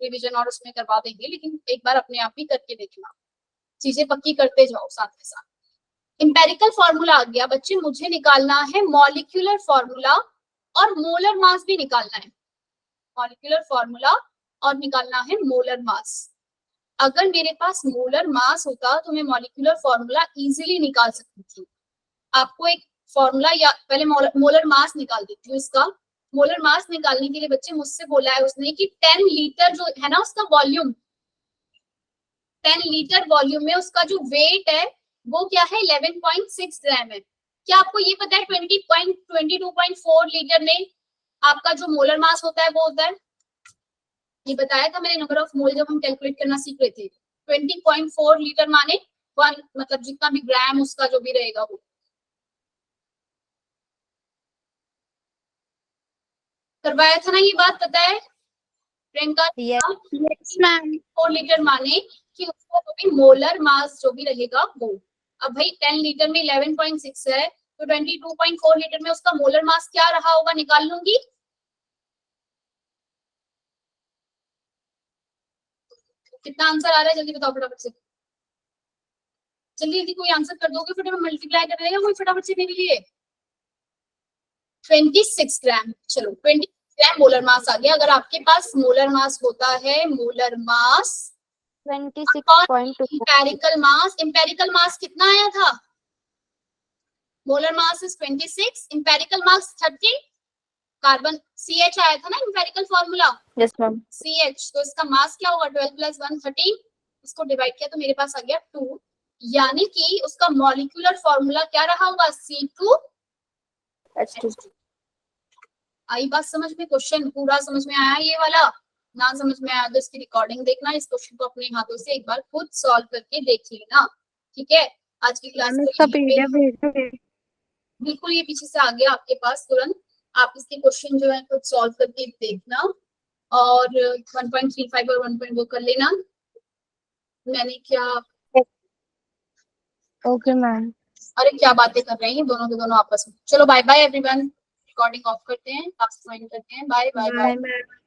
रिवीजन और उसमें करवा देंगे, लेकिन एक बार अपने आप ही करके देखना, चीजें पक्की करते जाओ साथ के साथ। इंपेरिकल फॉर्मूला आ गया बच्चे, मुझे निकालना है मॉलिक्यूलर फॉर्मूला और मोलर मास भी निकालना है। मॉलिक्यूलर फॉर्मूला और निकालना है मोलर मास। अगर मेरे पास मोलर मास होता तो मैं मॉलिक्यूलर फॉर्मूला इजीली निकाल सकती थी। आपको एक फॉर्मूला या पहले मोलर मास निकाल देती हूँ। इसका मोलर मास निकालने के लिए बच्चे मुझसे बोला है उसने कि 10 लीटर जो है ना उसका वॉल्यूम, 10 लीटर वॉल्यूम में उसका जो वेट है वो क्या है? 11.6 ग्राम है। क्या आपको ये पता है 22.4 लीटर में आपका जो मोलर मास होता है वो होता है? ये बताया था मैंने नंबर ऑफ मोल जब हम कैलकुलेट करना सीख रहे थे। 20.4 लीटर माने 1, मतलब जितना भी ग्राम उसका जो भी रहेगा वो। करवाया था ना ये बात, पता है प्रियंका? Yes, ma'am. 4 लीटर माने कि उसका जो भी मोलर मास जो भी रहेगा वो। अब भाई 10 लीटर में 11.6 है तो 22.4 लीटर में उसका मोलर मास क्या रहा होगा, निकाल लूंगी। कितना आंसर आ रहा है जल्दी बताओ फटाफट से। जल्दी जल्दी कोई आंसर कर दोगे फटाफट, मल्टीप्लाई कर देगा कोई फटाफट से मेरे लिए। 26 ग्राम। चलो 26 ग्राम मोलर मास आ गया। अगर आपके पास मोलर मास होता है, मोलर मास 26.2. इंपेरिकल मास कितना आया था? Molar mass is 26, empirical mass 30। Carbon CH आया था ना empirical formula, Yes, ma'am. CH। तो इसका मास क्या होगा? 12 + 1 13। इसको डिवाइड किया तो मेरे पास आ गया 2, यानी कि उसका मॉलिक्यूलर फॉर्मूला क्या रहा होगा? C2H2। आई बात समझ में? क्वेश्चन पूरा समझ में आया ये वाला? ना समझ में आया तो इसकी रिकॉर्डिंग देखना, इस क्वेश्चन को अपने हाथों से एक बार खुद सॉल्व करके देख लेना। ठीक है, आज की क्लास बिल्कुल ये पीछे से आ गया आपके पास तुरंत। आप इसके क्वेश्चन जो है खुद सॉल्व करके देखना और 1.35 और 1.2 कर लेना। मैंने क्या, ओके मैम। अरे क्या बातें कर रहे हैं दोनों के दोनों आपस में। चलो bye bye everyone, recording off करते हैं, आप ज्वाइन करते हैं। Bye bye bye. Bye, ma'am.